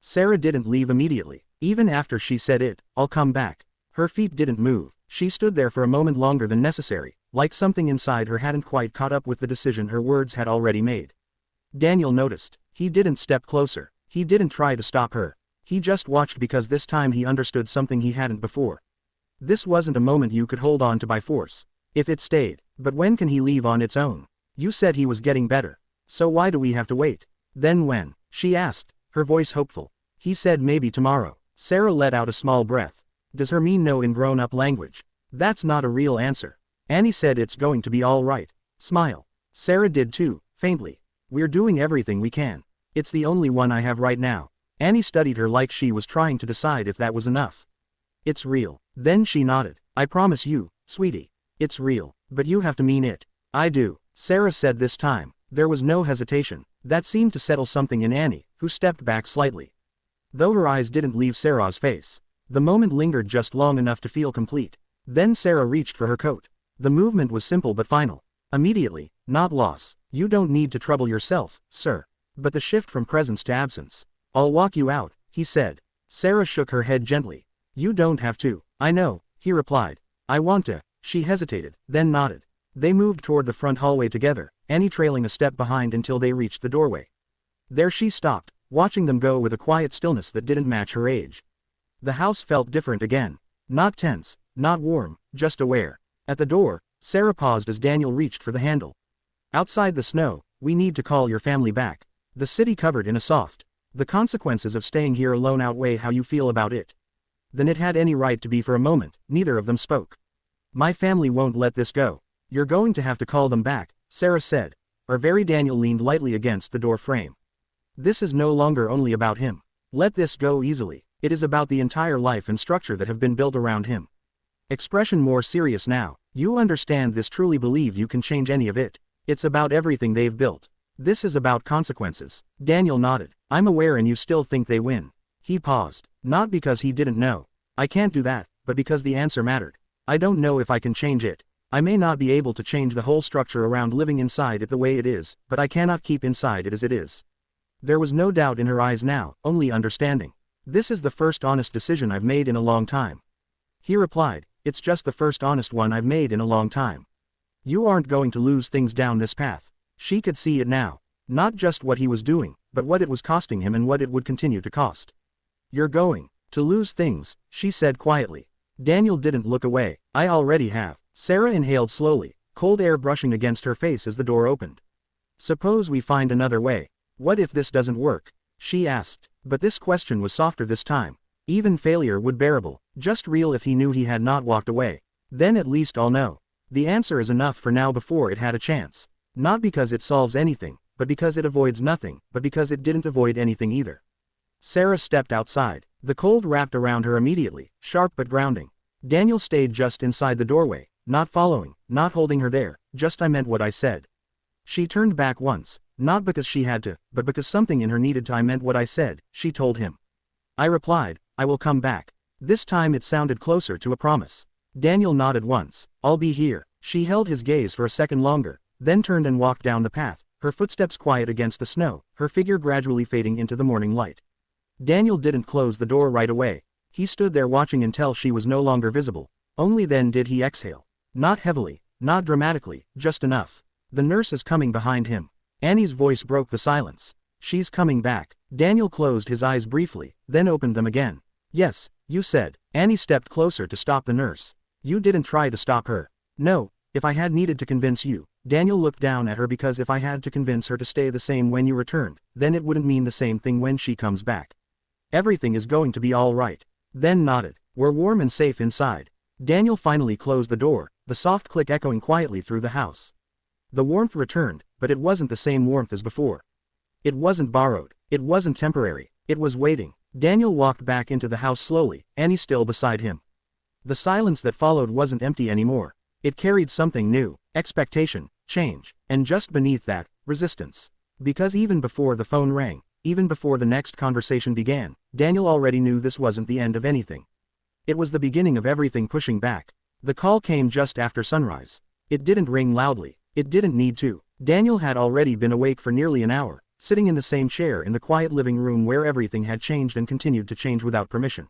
Sarah didn't leave immediately, even after she said it, I'll come back. Her feet didn't move. She stood there for a moment longer than necessary, like something inside her hadn't quite caught up with the decision her words had already made. Daniel noticed. He didn't step closer. He didn't try to stop her. He just watched, because this time he understood something he hadn't before. This wasn't a moment you could hold on to by force. If it stayed. But when can he leave on its own? You said he was getting better. So why do we have to wait? Then when? She asked, her voice hopeful. He said maybe tomorrow. Sarah let out a small breath. Does her mean no in grown-up language? That's not a real answer. Annie said it's going to be all right. Smile. Sarah did too, faintly. We're doing everything we can. It's the only one I have right now. Annie studied her like she was trying to decide if that was enough. It's real. Then she nodded. I promise you, sweetie. It's real. But you have to mean it. I do, Sarah said this time. There was no hesitation. That seemed to settle something in Annie, who stepped back slightly. Though her eyes didn't leave Sarah's face. The moment lingered just long enough to feel complete. Then Sarah reached for her coat. The movement was simple but final. Immediately, not loss. You don't need to trouble yourself, sir. But the shift from presence to absence. I'll walk you out, he said. Sarah shook her head gently. You don't have to. I know, he replied. I want to. She hesitated, then nodded. They moved toward the front hallway together, Annie trailing a step behind until they reached the doorway. There she stopped, watching them go with a quiet stillness that didn't match her age. The house felt different again. Not tense, not warm, just aware. At the door, Sarah paused as Daniel reached for the handle. Outside the snow, we need to call your family back. The city covered in a soft. The consequences of staying here alone outweigh how you feel about it. Then it had any right to be. For a moment, neither of them spoke. My family won't let this go. You're going to have to call them back, Sarah said. Or very. Daniel leaned lightly against the door frame. This is no longer only about him. Let this go easily. It is about the entire life and structure that have been built around him. Expression more serious now. You understand this, truly believe you can change any of it. It's about everything they've built. This is about consequences. Daniel nodded. I'm aware, and you still think they win. He paused. Not because he didn't know. I can't do that, but because the answer mattered. I don't know if I can change it. I may not be able to change the whole structure around living inside it the way it is, but I cannot keep inside it as it is. There was no doubt in her eyes now, only understanding. This is the first honest decision I've made in a long time. He replied, it's just the first honest one I've made in a long time. You aren't going to lose things down this path. She could see it now. Not just what he was doing, but what it was costing him and what it would continue to cost. You're going to lose things, she said quietly. Daniel didn't look away. I already have. Sarah inhaled slowly, cold air brushing against her face as the door opened. Suppose we find another way. What if this doesn't work? She asked. But this question was softer this time. Even failure would bearable, just real. If he knew he had not walked away. Then at least I'll know. The answer is enough for now before it had a chance. Not because it solves anything, but because it avoids nothing, but because it didn't avoid anything either. Sarah stepped outside. The cold wrapped around her immediately, sharp but grounding. Daniel stayed just inside the doorway, not following, not holding her there, just I meant what I said. She turned back once, not because she had to, but because something in her needed to. I meant what I said, she told him. I replied, I will come back. This time it sounded closer to a promise. Daniel nodded once. I'll be here. She held his gaze for a second longer, then turned and walked down the path, her footsteps quiet against the snow, her figure gradually fading into the morning light. Daniel didn't close the door right away. He stood there watching until she was no longer visible. Only then did he exhale. Not heavily, not dramatically, just enough. The nurse is coming behind him. Annie's voice broke the silence. She's coming back. Daniel closed his eyes briefly, then opened them again. Yes, you said. Annie stepped closer to stop the nurse. You didn't try to stop her. No, if I had needed to convince you. Daniel looked down at her because if I had to convince her to stay the same when you returned, then it wouldn't mean the same thing when she comes back. Everything is going to be all right. Then nodded. We're warm and safe inside. Daniel finally closed the door, the soft click echoing quietly through the house. The warmth returned, but it wasn't the same warmth as before. It wasn't borrowed. It wasn't temporary. It was waiting. Daniel walked back into the house slowly, Annie still beside him. The silence that followed wasn't empty anymore. It carried something new, expectation, change, and just beneath that, resistance. Because even before the phone rang, even before the next conversation began, Daniel already knew this wasn't the end of anything. It was the beginning of everything pushing back. The call came just after sunrise. It didn't ring loudly. It didn't need to. Daniel had already been awake for nearly an hour, sitting in the same chair in the quiet living room where everything had changed and continued to change without permission.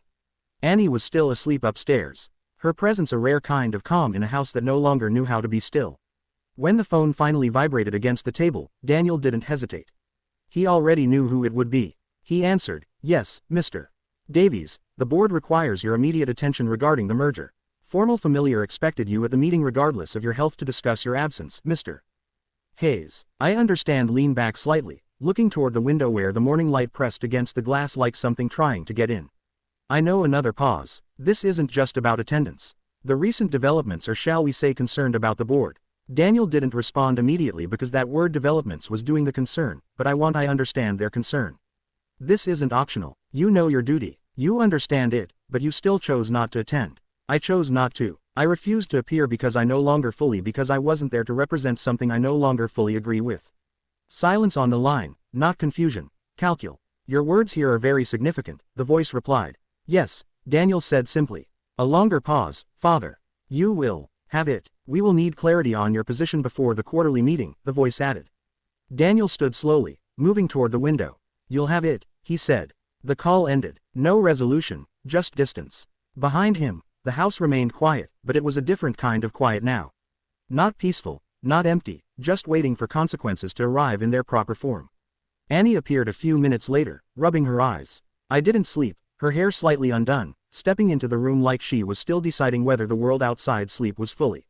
Annie was still asleep upstairs. Her presence a rare kind of calm in a house that no longer knew how to be still. When the phone finally vibrated against the table, Daniel didn't hesitate. He already knew who it would be. He answered, "Yes, Mr. Davies, the board requires your immediate attention regarding the merger. Formal familiar expected you at the meeting regardless of your health to discuss your absence, Mr. Hayes." I understand. Leaned back slightly, looking toward the window where the morning light pressed against the glass like something trying to get in. I know. Another pause. This isn't just about attendance. The recent developments are, shall we say, concerned about the board. Daniel didn't respond immediately because that word developments was doing the concern, but I understand their concern. This isn't optional. You know your duty. You understand it, but you still chose not to attend. I chose not to. I refused to appear because I wasn't there to represent something I no longer fully agree with. Silence on the line, not confusion. Calcul. Your words here are very significant, the voice replied. Yes, Daniel said simply. A longer pause. Father. You will have it. We will need clarity on your position before the quarterly meeting, the voice added. Daniel stood slowly, moving toward the window. You'll have it, he said. The call ended. No resolution, just distance. Behind him, the house remained quiet, but it was a different kind of quiet now. Not peaceful, not empty, just waiting for consequences to arrive in their proper form. Annie appeared a few minutes later, rubbing her eyes. I didn't sleep, her hair slightly undone, stepping into the room like she was still deciding whether the world outside sleep was fully.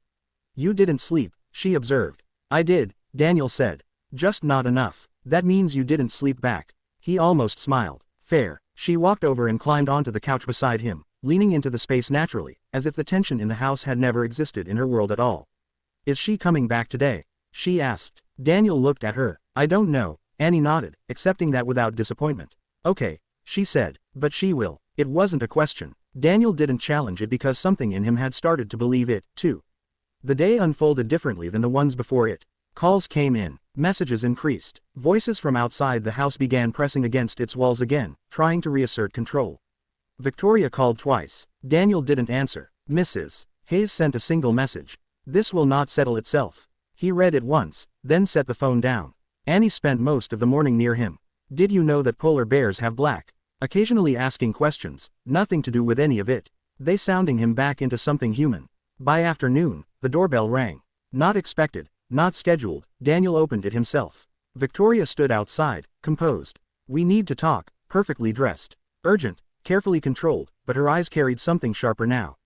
You didn't sleep, she observed. I did, Daniel said. Just not enough. That means you didn't sleep back. He almost smiled. Fair. She walked over and climbed onto the couch beside him, leaning into the space naturally, as if the tension in the house had never existed in her world at all. Is she coming back today? She asked. Daniel looked at her. I don't know. Annie nodded, accepting that without disappointment. Okay, she said, but she will. It wasn't a question. Daniel didn't challenge it because something in him had started to believe it, too. The day unfolded differently than the ones before it. Calls came in. Messages increased. Voices from outside the house began pressing against its walls again, trying to reassert control. Victoria called twice. Daniel didn't answer. Mrs. Hayes sent a single message. This will not settle itself. He read it once, then set the phone down. Annie spent most of the morning near him. Did you know that polar bears have black? Occasionally asking questions, nothing to do with any of it. They sounding him back into something human. By afternoon, the doorbell rang. Not expected, not scheduled, Daniel opened it himself. Victoria stood outside, composed. We need to talk, perfectly dressed. Urgent, carefully controlled, but her eyes carried something sharper now.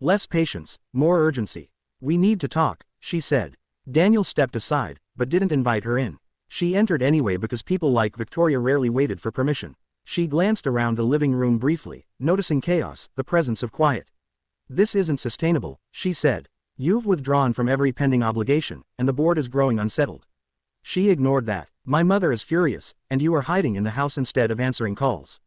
Less patience, more urgency. We need to talk, she said. Daniel stepped aside, but didn't invite her in. She entered anyway because people like Victoria rarely waited for permission. She glanced around the living room briefly, noticing chaos, the presence of quiet. This isn't sustainable, she said. You've withdrawn from every pending obligation, and the board is growing unsettled. She ignored that. My mother is furious, and you are hiding in the house instead of answering calls.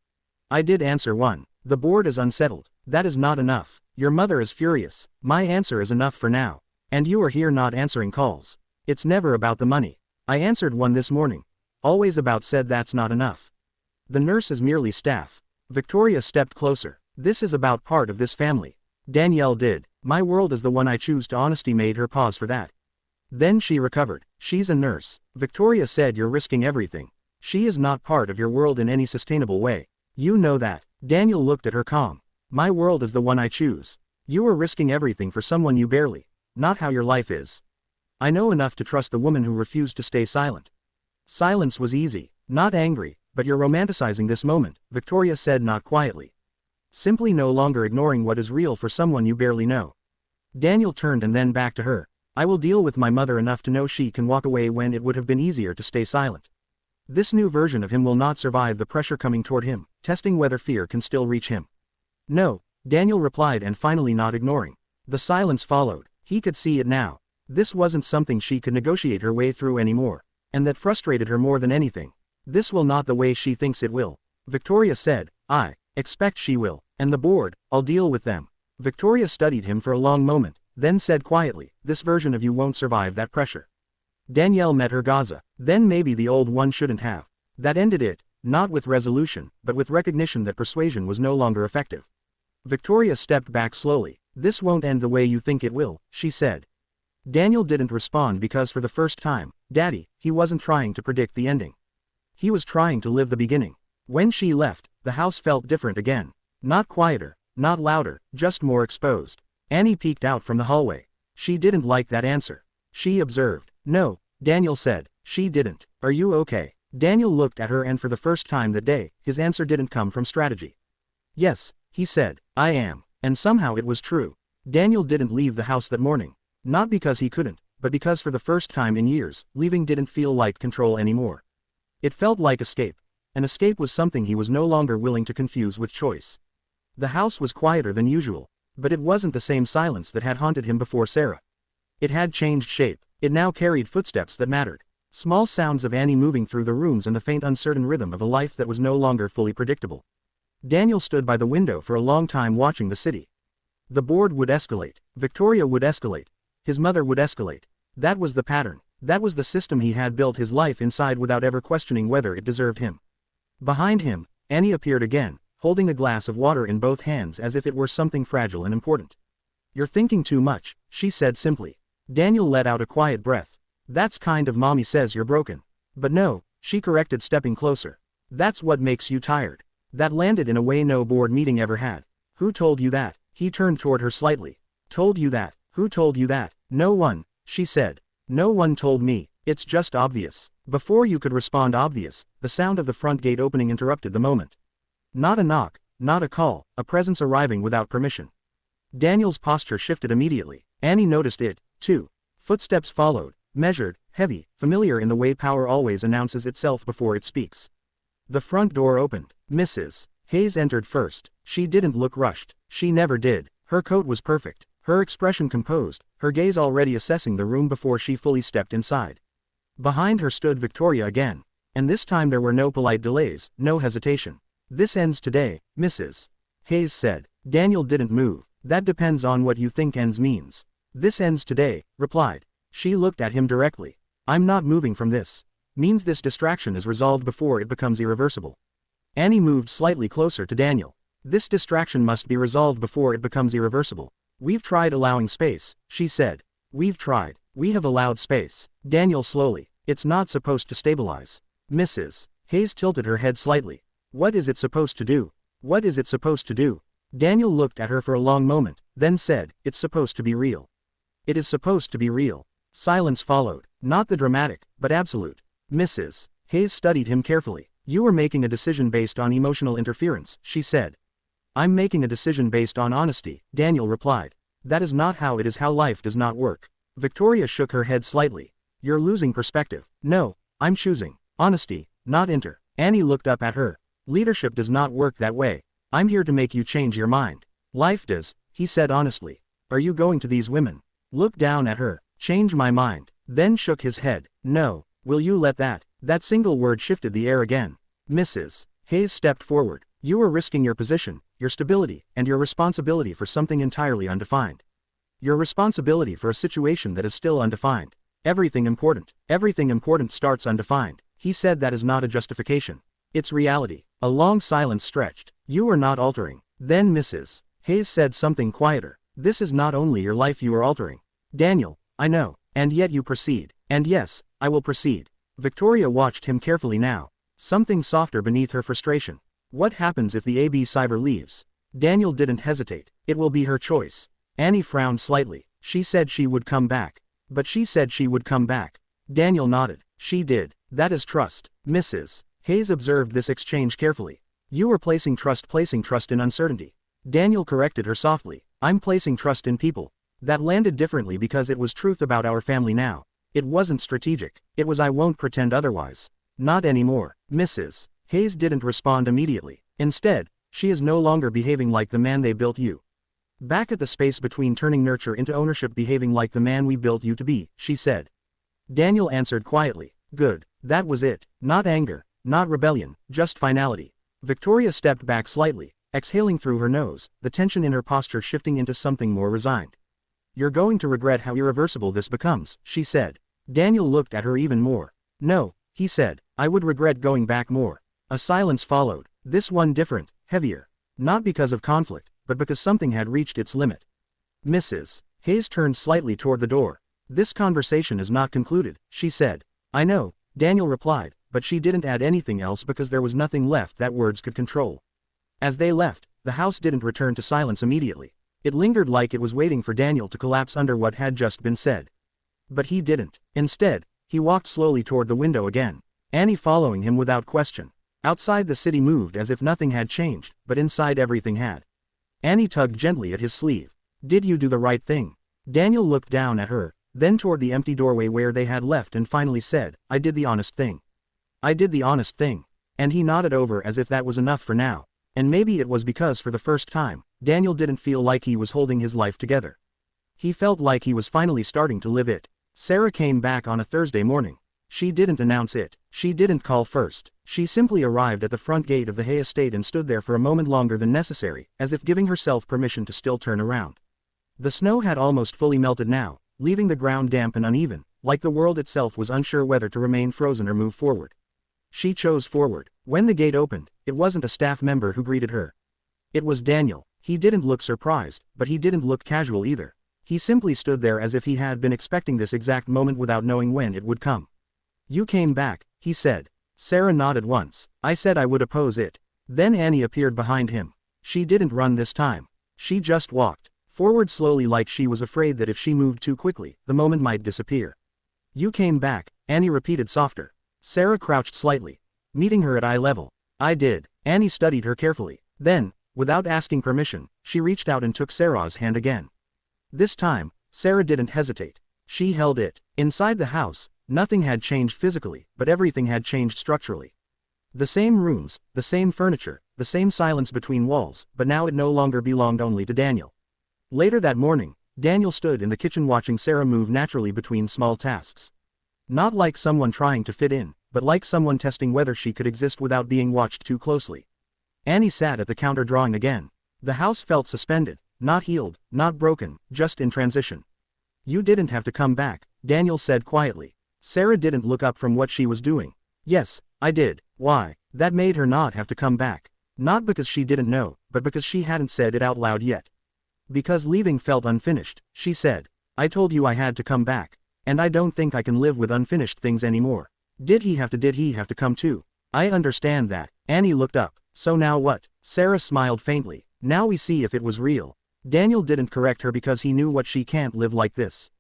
I did answer one. The board is unsettled. That is not enough. Your mother is furious. My answer is enough for now. And you are here not answering calls. It's never about the money. I answered one this morning. Always about said that's not enough. The nurse is merely staff. Victoria stepped closer. This is about part of this family. Danielle did. My world is the one I choose to. Honesty made her pause for that. Then she recovered. She's a nurse. Victoria said you're risking everything. She is not part of your world in any sustainable way. You know that. Daniel looked at her calm. My world is the one I choose. You are risking everything for someone you barely. Not how your life is. I know enough to trust the woman who refused to stay silent. Silence was easy, not angry, but you're romanticizing this moment, Victoria said not quietly. Simply no longer ignoring what is real for someone you barely know. Daniel turned and then back to her. I will deal with my mother enough to know she can walk away when it would have been easier to stay silent. This new version of him will not survive the pressure coming toward him, testing whether fear can still reach him. No, Daniel replied and finally not ignoring. The silence followed. He could see it now. This wasn't something she could negotiate her way through anymore, and that frustrated her more than anything. This will not the way she thinks it will. Victoria said, I expect she will, and the board, I'll deal with them. Victoria studied him for a long moment, then said quietly, this version of you won't survive that pressure. Danielle met her Gaza. Then maybe the old one shouldn't have. That ended it, not with resolution, but with recognition that persuasion was no longer effective. Victoria stepped back slowly. This won't end the way you think it will, she said. Daniel didn't respond because for the first time, Daddy, he wasn't trying to predict the ending. He was trying to live the beginning. When she left, the house felt different again. Not quieter, not louder, just more exposed. Annie peeked out from the hallway. She didn't like that answer. She observed. No, Daniel said. She didn't. Are you okay? Daniel looked at her and for the first time that day, his answer didn't come from strategy. Yes, he said, I am. And somehow it was true. Daniel didn't leave the house that morning. Not because he couldn't, but because for the first time in years, leaving didn't feel like control anymore. It felt like escape. An escape was something he was no longer willing to confuse with choice. The house was quieter than usual, but it wasn't the same silence that had haunted him before Sarah. It had changed shape. It now carried footsteps that mattered. Small sounds of Annie moving through the rooms and the faint uncertain rhythm of a life that was no longer fully predictable. Daniel stood by the window for a long time watching the city. The board would escalate. Victoria would escalate. His mother would escalate. That was the pattern. That was the system he had built his life inside without ever questioning whether it deserved him. Behind him, Annie appeared again, holding a glass of water in both hands as if it were something fragile and important. You're thinking too much, she said simply. Daniel let out a quiet breath. That's kind of mommy says you're broken. But no, she corrected stepping closer. That's what makes you tired. That landed in a way no board meeting ever had. Who told you that? He turned toward her slightly. Told you that? Who told you that? No one, she said. No one told me. It's just obvious. Before you could respond obvious, the sound of the front gate opening interrupted the moment. Not a knock, not a call, a presence arriving without permission. Daniel's posture shifted immediately. Annie noticed it, too. Footsteps followed, measured, heavy, familiar in the way power always announces itself before it speaks. The front door opened. Mrs. Hayes entered first. She didn't look rushed. She never did. Her coat was perfect, her expression composed, her gaze already assessing the room before she fully stepped inside. Behind her stood Victoria again. And this time there were no polite delays, no hesitation. This ends today, Mrs. Hayes said. Daniel didn't move. That depends on what you think ends means. This ends today, replied. She looked at him directly. I'm not moving from this. Means this distraction is resolved before it becomes irreversible. Annie moved slightly closer to Daniel. This distraction must be resolved before it becomes irreversible. We've tried allowing space, she said. We've tried. We have allowed space. Daniel slowly. It's not supposed to stabilize. Mrs. Hayes tilted her head slightly. What is it supposed to do? What is it supposed to do? Daniel looked at her for a long moment, then said, it's supposed to be real. It is supposed to be real. Silence followed. Not the dramatic, but absolute. Mrs. Hayes studied him carefully. You are making a decision based on emotional interference, she said. I'm making a decision based on honesty, Daniel replied. That is not how it is. How life does not work. Victoria shook her head slightly. You're losing perspective. No, I'm choosing honesty, not Annie looked up at her. Leadership does not work that way. I'm here to make you change your mind. Life does, he said honestly. Are you going to these women? Looked down at her. Change my mind. Then shook his head. No. Will you let that? That single word shifted the air again. Mrs. Hayes stepped forward. You are risking your position, your stability, and your responsibility for something entirely undefined. Your responsibility for a situation that is still undefined. Everything important starts undefined. He said that is not a justification. It's reality. A long silence stretched. You are not altering. Then Mrs. Hayes said something quieter. This is not only your life you are altering. Daniel, I know. And yet you proceed. And yes, I will proceed. Victoria watched him carefully now. Something softer beneath her frustration. What happens if the AB Cyber leaves? Daniel didn't hesitate. It will be her choice. Annie frowned slightly. She said she would come back. But she said she would come back. Daniel nodded. She did. That is trust. Mrs. Hayes observed this exchange carefully. You are placing trust in uncertainty. Daniel corrected her softly. I'm placing trust in people. That landed differently because it was truth about our family now. It wasn't strategic. It was I won't pretend otherwise. Not anymore. Mrs. Hayes didn't respond immediately. Instead, she is no longer behaving like the man they built you. Back at the space between turning nurture into ownership, behaving like the man we built you to be, she said. Daniel answered quietly. Good. That was it. Not anger. Not rebellion. Just finality. Victoria stepped back slightly, exhaling through her nose, the tension in her posture shifting into something more resigned. You're going to regret how irreversible this becomes, she said. Daniel looked at her even more. No, he said. I would regret going back more. A silence followed. This one different, heavier. Not because of conflict, but because something had reached its limit. Mrs. Hayes turned slightly toward the door. This conversation is not concluded, she said. I know, Daniel replied, but she didn't add anything else because there was nothing left that words could control. As they left, the house didn't return to silence immediately. It lingered like it was waiting for Daniel to collapse under what had just been said. But he didn't. Instead, he walked slowly toward the window again, Annie following him without question. Outside the city moved as if nothing had changed, but inside everything had. Annie tugged gently at his sleeve. Did you do the right thing? Daniel looked down at her, then toward the empty doorway where they had left and finally said, I did the honest thing. I did the honest thing. And he nodded over as if that was enough for now. And maybe it was because for the first time, Daniel didn't feel like he was holding his life together. He felt like he was finally starting to live it. Sarah came back on a Thursday morning. She didn't announce it. She didn't call first. She simply arrived at the front gate of the Hay estate and stood there for a moment longer than necessary, as if giving herself permission to still turn around. The snow had almost fully melted now, leaving the ground damp and uneven, like the world itself was unsure whether to remain frozen or move forward. She chose forward. When the gate opened, it wasn't a staff member who greeted her. It was Daniel. He didn't look surprised, but he didn't look casual either. He simply stood there as if he had been expecting this exact moment without knowing when it would come. You came back, he said. Sarah nodded once. I said I would oppose it. Then Annie appeared behind him. She didn't run this time. She just walked forward slowly like she was afraid that if she moved too quickly, the moment might disappear. You came back, Annie repeated softer. Sarah crouched slightly, meeting her at eye level. I did. Annie studied her carefully. Then, without asking permission, she reached out and took Sarah's hand again. This time, Sarah didn't hesitate. She held it. Inside the house, nothing had changed physically, but everything had changed structurally. The same rooms, the same furniture, the same silence between walls, but now it no longer belonged only to Daniel. Later that morning, Daniel stood in the kitchen watching Sarah move naturally between small tasks. Not like someone trying to fit in, but like someone testing whether she could exist without being watched too closely. Annie sat at the counter drawing again. The house felt suspended, not healed, not broken, just in transition. You didn't have to come back, Daniel said quietly. Sarah didn't look up from what she was doing. Yes, I did. Why? That made her not have to come back. Not because she didn't know, but because she hadn't said it out loud yet. Because leaving felt unfinished, she said. I told you I had to come back. And I don't think I can live with unfinished things anymore. Did he have to come too? I understand that. Annie looked up. So now what? Sarah smiled faintly. Now we see if it was real. Daniel didn't correct her because he knew what she can't live like this.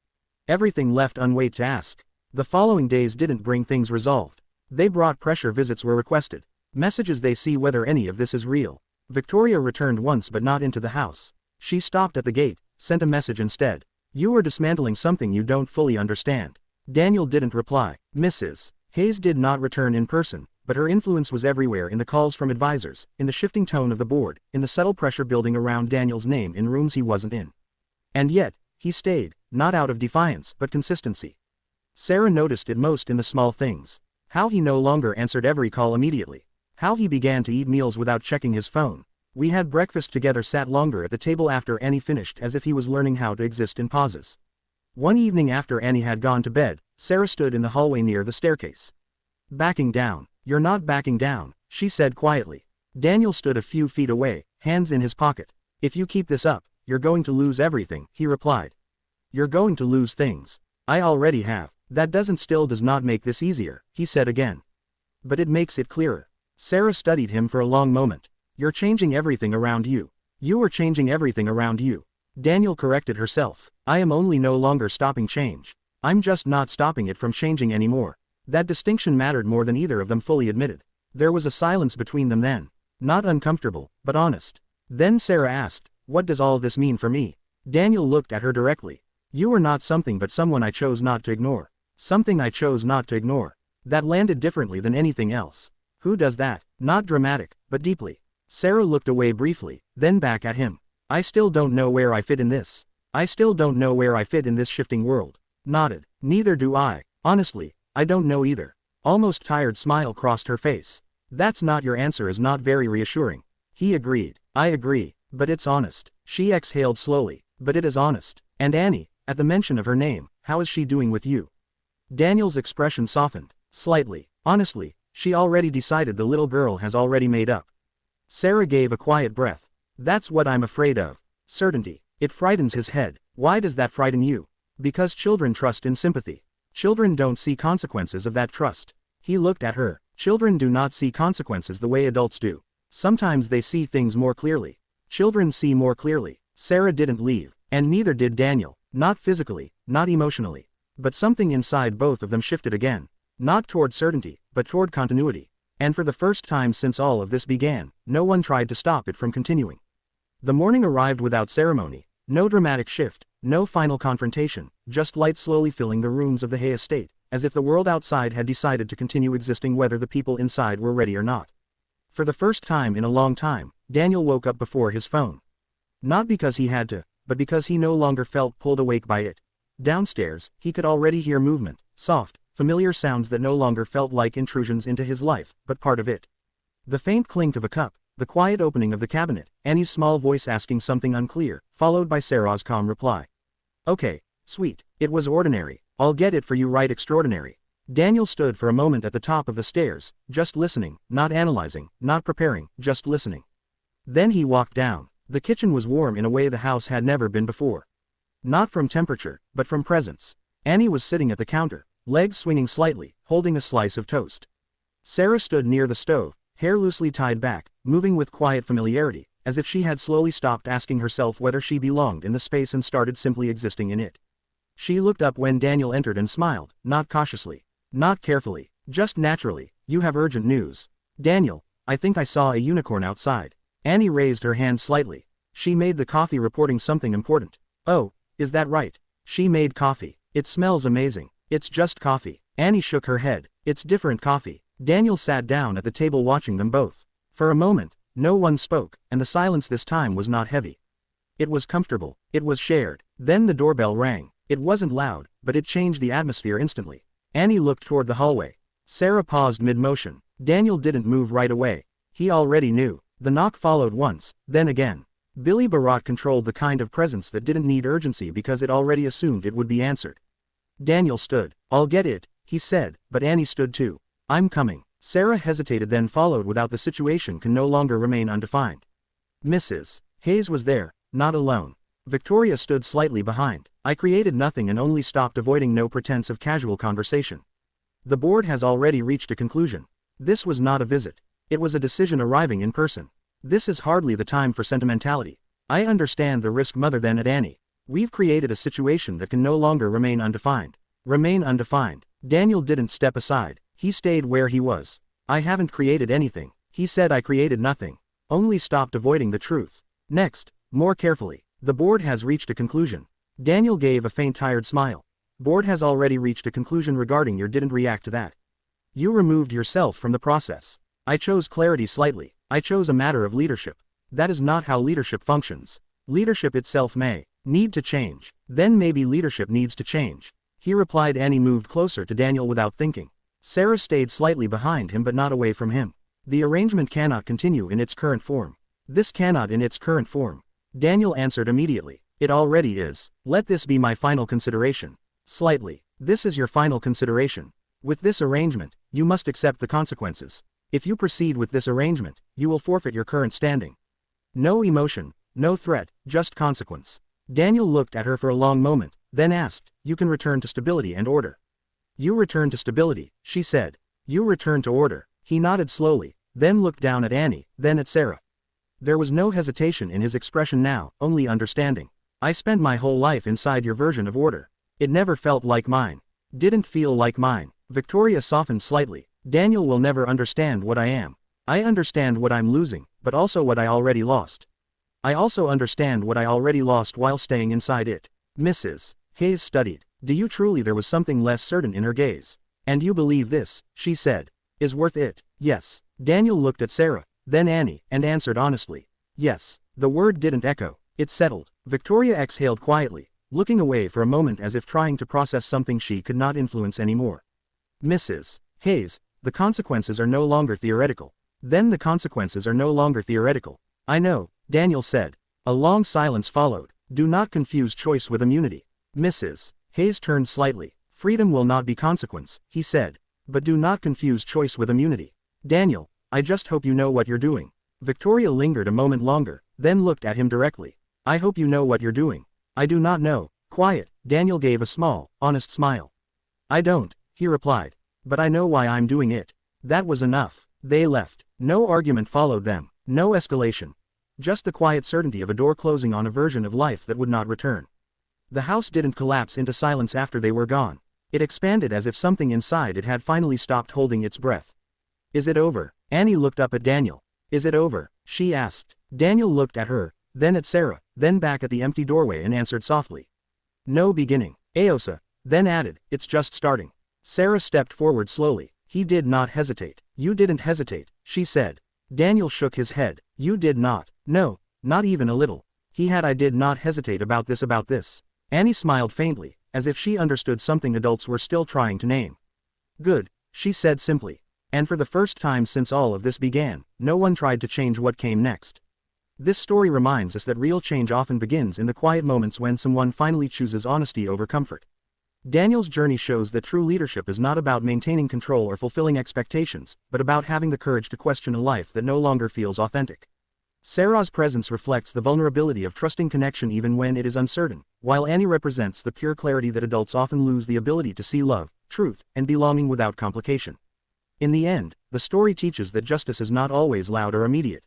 Everything left unweight to ask. The following days didn't bring things resolved. They brought pressure. Visits were requested. Messages they see whether any of this is real. Victoria returned once but not into the house. She stopped at the gate, sent a message instead. You are dismantling something you don't fully understand. Daniel didn't reply. Mrs. Hayes did not return in person, but her influence was everywhere, in the calls from advisors, in the shifting tone of the board, in the subtle pressure building around Daniel's name in rooms he wasn't in. And yet, he stayed, not out of defiance but consistency. Sarah noticed it most in the small things. How he no longer answered every call immediately. How he began to eat meals without checking his phone. We had breakfast together, sat longer at the table after Annie finished, as if he was learning how to exist in pauses. One evening after Annie had gone to bed, Sarah stood in the hallway near the staircase. Backing down. You're not backing down, she said quietly. Daniel stood a few feet away, hands in his pocket. If you keep this up, you're going to lose everything, he replied. You're going to lose things. I already have. That does not make this easier, he said again. But it makes it clearer. Sarah studied him for a long moment. You're changing everything around you. You are changing everything around you. Daniel corrected herself. I am only no longer stopping change. I'm just not stopping it from changing anymore. That distinction mattered more than either of them fully admitted. There was a silence between them then. Not uncomfortable, but honest. Then Sarah asked, what does all this mean for me? Daniel looked at her directly. You are not something but someone I chose not to ignore. Something I chose not to ignore. That landed differently than anything else. Who does that? Not dramatic, but deeply. Sarah looked away briefly, then back at him. I still don't know where I fit in this. I still don't know where I fit in this shifting world. Nodded. Neither do I. Honestly, I don't know either. Almost tired smile crossed her face. That's not your answer is not very reassuring. He agreed. I agree, but it's honest. She exhaled slowly, but it is honest. And Annie, at the mention of her name, how is she doing with you? Daniel's expression softened. Slightly. Honestly, she already decided the little girl has already made up. Sarah gave a quiet breath. That's what I'm afraid of. Certainty. It frightens his head. Why does that frighten you? Because children trust in sympathy. Children don't see consequences of that trust. He looked at her. Children do not see consequences the way adults do. Sometimes they see things more clearly. Children see more clearly. Sarah didn't leave, and neither did Daniel. Not physically, not emotionally. But something inside both of them shifted again. Not toward certainty, but toward continuity. And for the first time since all of this began, no one tried to stop it from continuing. The morning arrived without ceremony. No dramatic shift, no final confrontation, just light slowly filling the rooms of the Hay estate, as if the world outside had decided to continue existing whether the people inside were ready or not. For the first time in a long time, Daniel woke up before his phone. Not because he had to, but because he no longer felt pulled awake by it. Downstairs, he could already hear movement, soft, familiar sounds that no longer felt like intrusions into his life, but part of it. The faint clink of a cup, the quiet opening of the cabinet, Annie's small voice asking something unclear, followed by Sarah's calm reply. Okay, sweet, it was ordinary, I'll get it for you right extraordinary. Daniel stood for a moment at the top of the stairs, just listening, not analyzing, not preparing, just listening. Then he walked down. The kitchen was warm in a way the house had never been before. Not from temperature, but from presence. Annie was sitting at the counter, legs swinging slightly, holding a slice of toast. Sarah stood near the stove, hair loosely tied back, moving with quiet familiarity, as if she had slowly stopped asking herself whether she belonged in the space and started simply existing in it. She looked up when Daniel entered and smiled, not cautiously, not carefully, just naturally. You have urgent news. Daniel, I think I saw a unicorn outside. Annie raised her hand slightly. She made the coffee reporting something important. Oh, is that right? She made coffee. It smells amazing. It's just coffee. Annie shook her head. It's different coffee. Daniel sat down at the table watching them both. For a moment, no one spoke, and the silence this time was not heavy. It was comfortable. It was shared. Then the doorbell rang. It wasn't loud, but it changed the atmosphere instantly. Annie looked toward the hallway. Sarah paused mid-motion. Daniel didn't move right away. He already knew. The knock followed once, then again. Billy Barrott controlled the kind of presence that didn't need urgency because it already assumed it would be answered. Daniel stood. I'll get it, he said, but Annie stood too. I'm coming. Sarah hesitated then followed without the situation can no longer remain undefined. Mrs. Hayes was there, not alone. Victoria stood slightly behind. I created nothing and only stopped avoiding no pretense of casual conversation. The board has already reached a conclusion. This was not a visit. It was a decision arriving in person. This is hardly the time for sentimentality. I understand the risk mother then at Annie. We've created a situation that can no longer remain undefined. Remain undefined. Daniel didn't step aside. He stayed where he was. I haven't created anything. He said I created nothing. Only stopped avoiding the truth. Next, more carefully. The board has reached a conclusion. Daniel gave a faint tired smile. Board has already reached a conclusion regarding your didn't react to that. You removed yourself from the process. I chose clarity slightly. I chose a matter of leadership. That is not how leadership functions. Leadership itself may need to change. Then maybe leadership needs to change. He replied. Annie moved closer to Daniel without thinking. Sarah stayed slightly behind him but not away from him. The arrangement cannot continue in its current form. This cannot in its current form. Daniel answered immediately. It already is. Let this be my final consideration. Slightly. This is your final consideration. With this arrangement, you must accept the consequences. If you proceed with this arrangement, you will forfeit your current standing. No emotion, no threat, just consequence. Daniel looked at her for a long moment, then asked, "You can return to stability and order." "You return to stability," she said. "You return to order." He nodded slowly, then looked down at Annie, then at Sarah. There was no hesitation in his expression now, only understanding. "I spent my whole life inside your version of order. It never felt like mine. Didn't feel like mine." Victoria softened slightly. "Daniel will never understand what I am. I understand what I'm losing, but also what I already lost. I also understand what I already lost while staying inside it." Mrs. Hayes studied. "Do you truly?" There was something less certain in her gaze. "And you believe this," she said, "is worth it?" "Yes." Daniel looked at Sarah, then Annie, and answered honestly. "Yes." The word didn't echo. It settled. Victoria exhaled quietly, looking away for a moment as if trying to process something she could not influence anymore. "Mrs. Hayes, the consequences are no longer theoretical." "Then the consequences are no longer theoretical." "I know," Daniel said. A long silence followed. "Do not confuse choice with immunity." Mrs. Hayes turned slightly. "Freedom will not be consequence," he said. "But do not confuse choice with immunity. Daniel, I just hope you know what you're doing." Victoria lingered a moment longer, then looked at him directly. "I hope you know what you're doing." "I do not know." Quiet, Daniel gave a small, honest smile. "I don't," he replied. "But I know why I'm doing it." That was enough. They left. No argument followed them, no escalation. Just the quiet certainty of a door closing on a version of life that would not return. The house didn't collapse into silence after they were gone. It expanded as if something inside it had finally stopped holding its breath. "Is it over?" Annie looked up at Daniel. "Is it over?" she asked. Daniel looked at her, then at Sarah, then back at the empty doorway and answered softly. "No beginning." Aosa then added, "It's just starting." Sarah stepped forward slowly. He did not hesitate. "You didn't hesitate," she said. Daniel shook his head. "You did not." "No, not even a little." He had. "I did not hesitate about this. Annie smiled faintly, as if she understood something adults were still trying to name. "Good," she said simply. And for the first time since all of this began, no one tried to change what came next. This story reminds us that real change often begins in the quiet moments when someone finally chooses honesty over comfort. Daniel's journey shows that true leadership is not about maintaining control or fulfilling expectations, but about having the courage to question a life that no longer feels authentic. Sarah's presence reflects the vulnerability of trusting connection even when it is uncertain, while Annie represents the pure clarity that adults often lose the ability to see love, truth, and belonging without complication. In the end, the story teaches that justice is not always loud or immediate.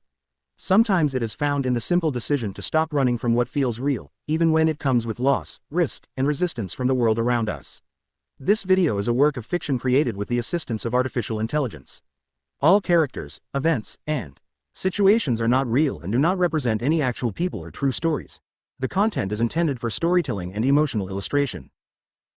Sometimes it is found in the simple decision to stop running from what feels real, even when it comes with loss, risk, and resistance from the world around us. This video is a work of fiction created with the assistance of artificial intelligence. All characters, events, and situations are not real and do not represent any actual people or true stories. The content is intended for storytelling and emotional illustration.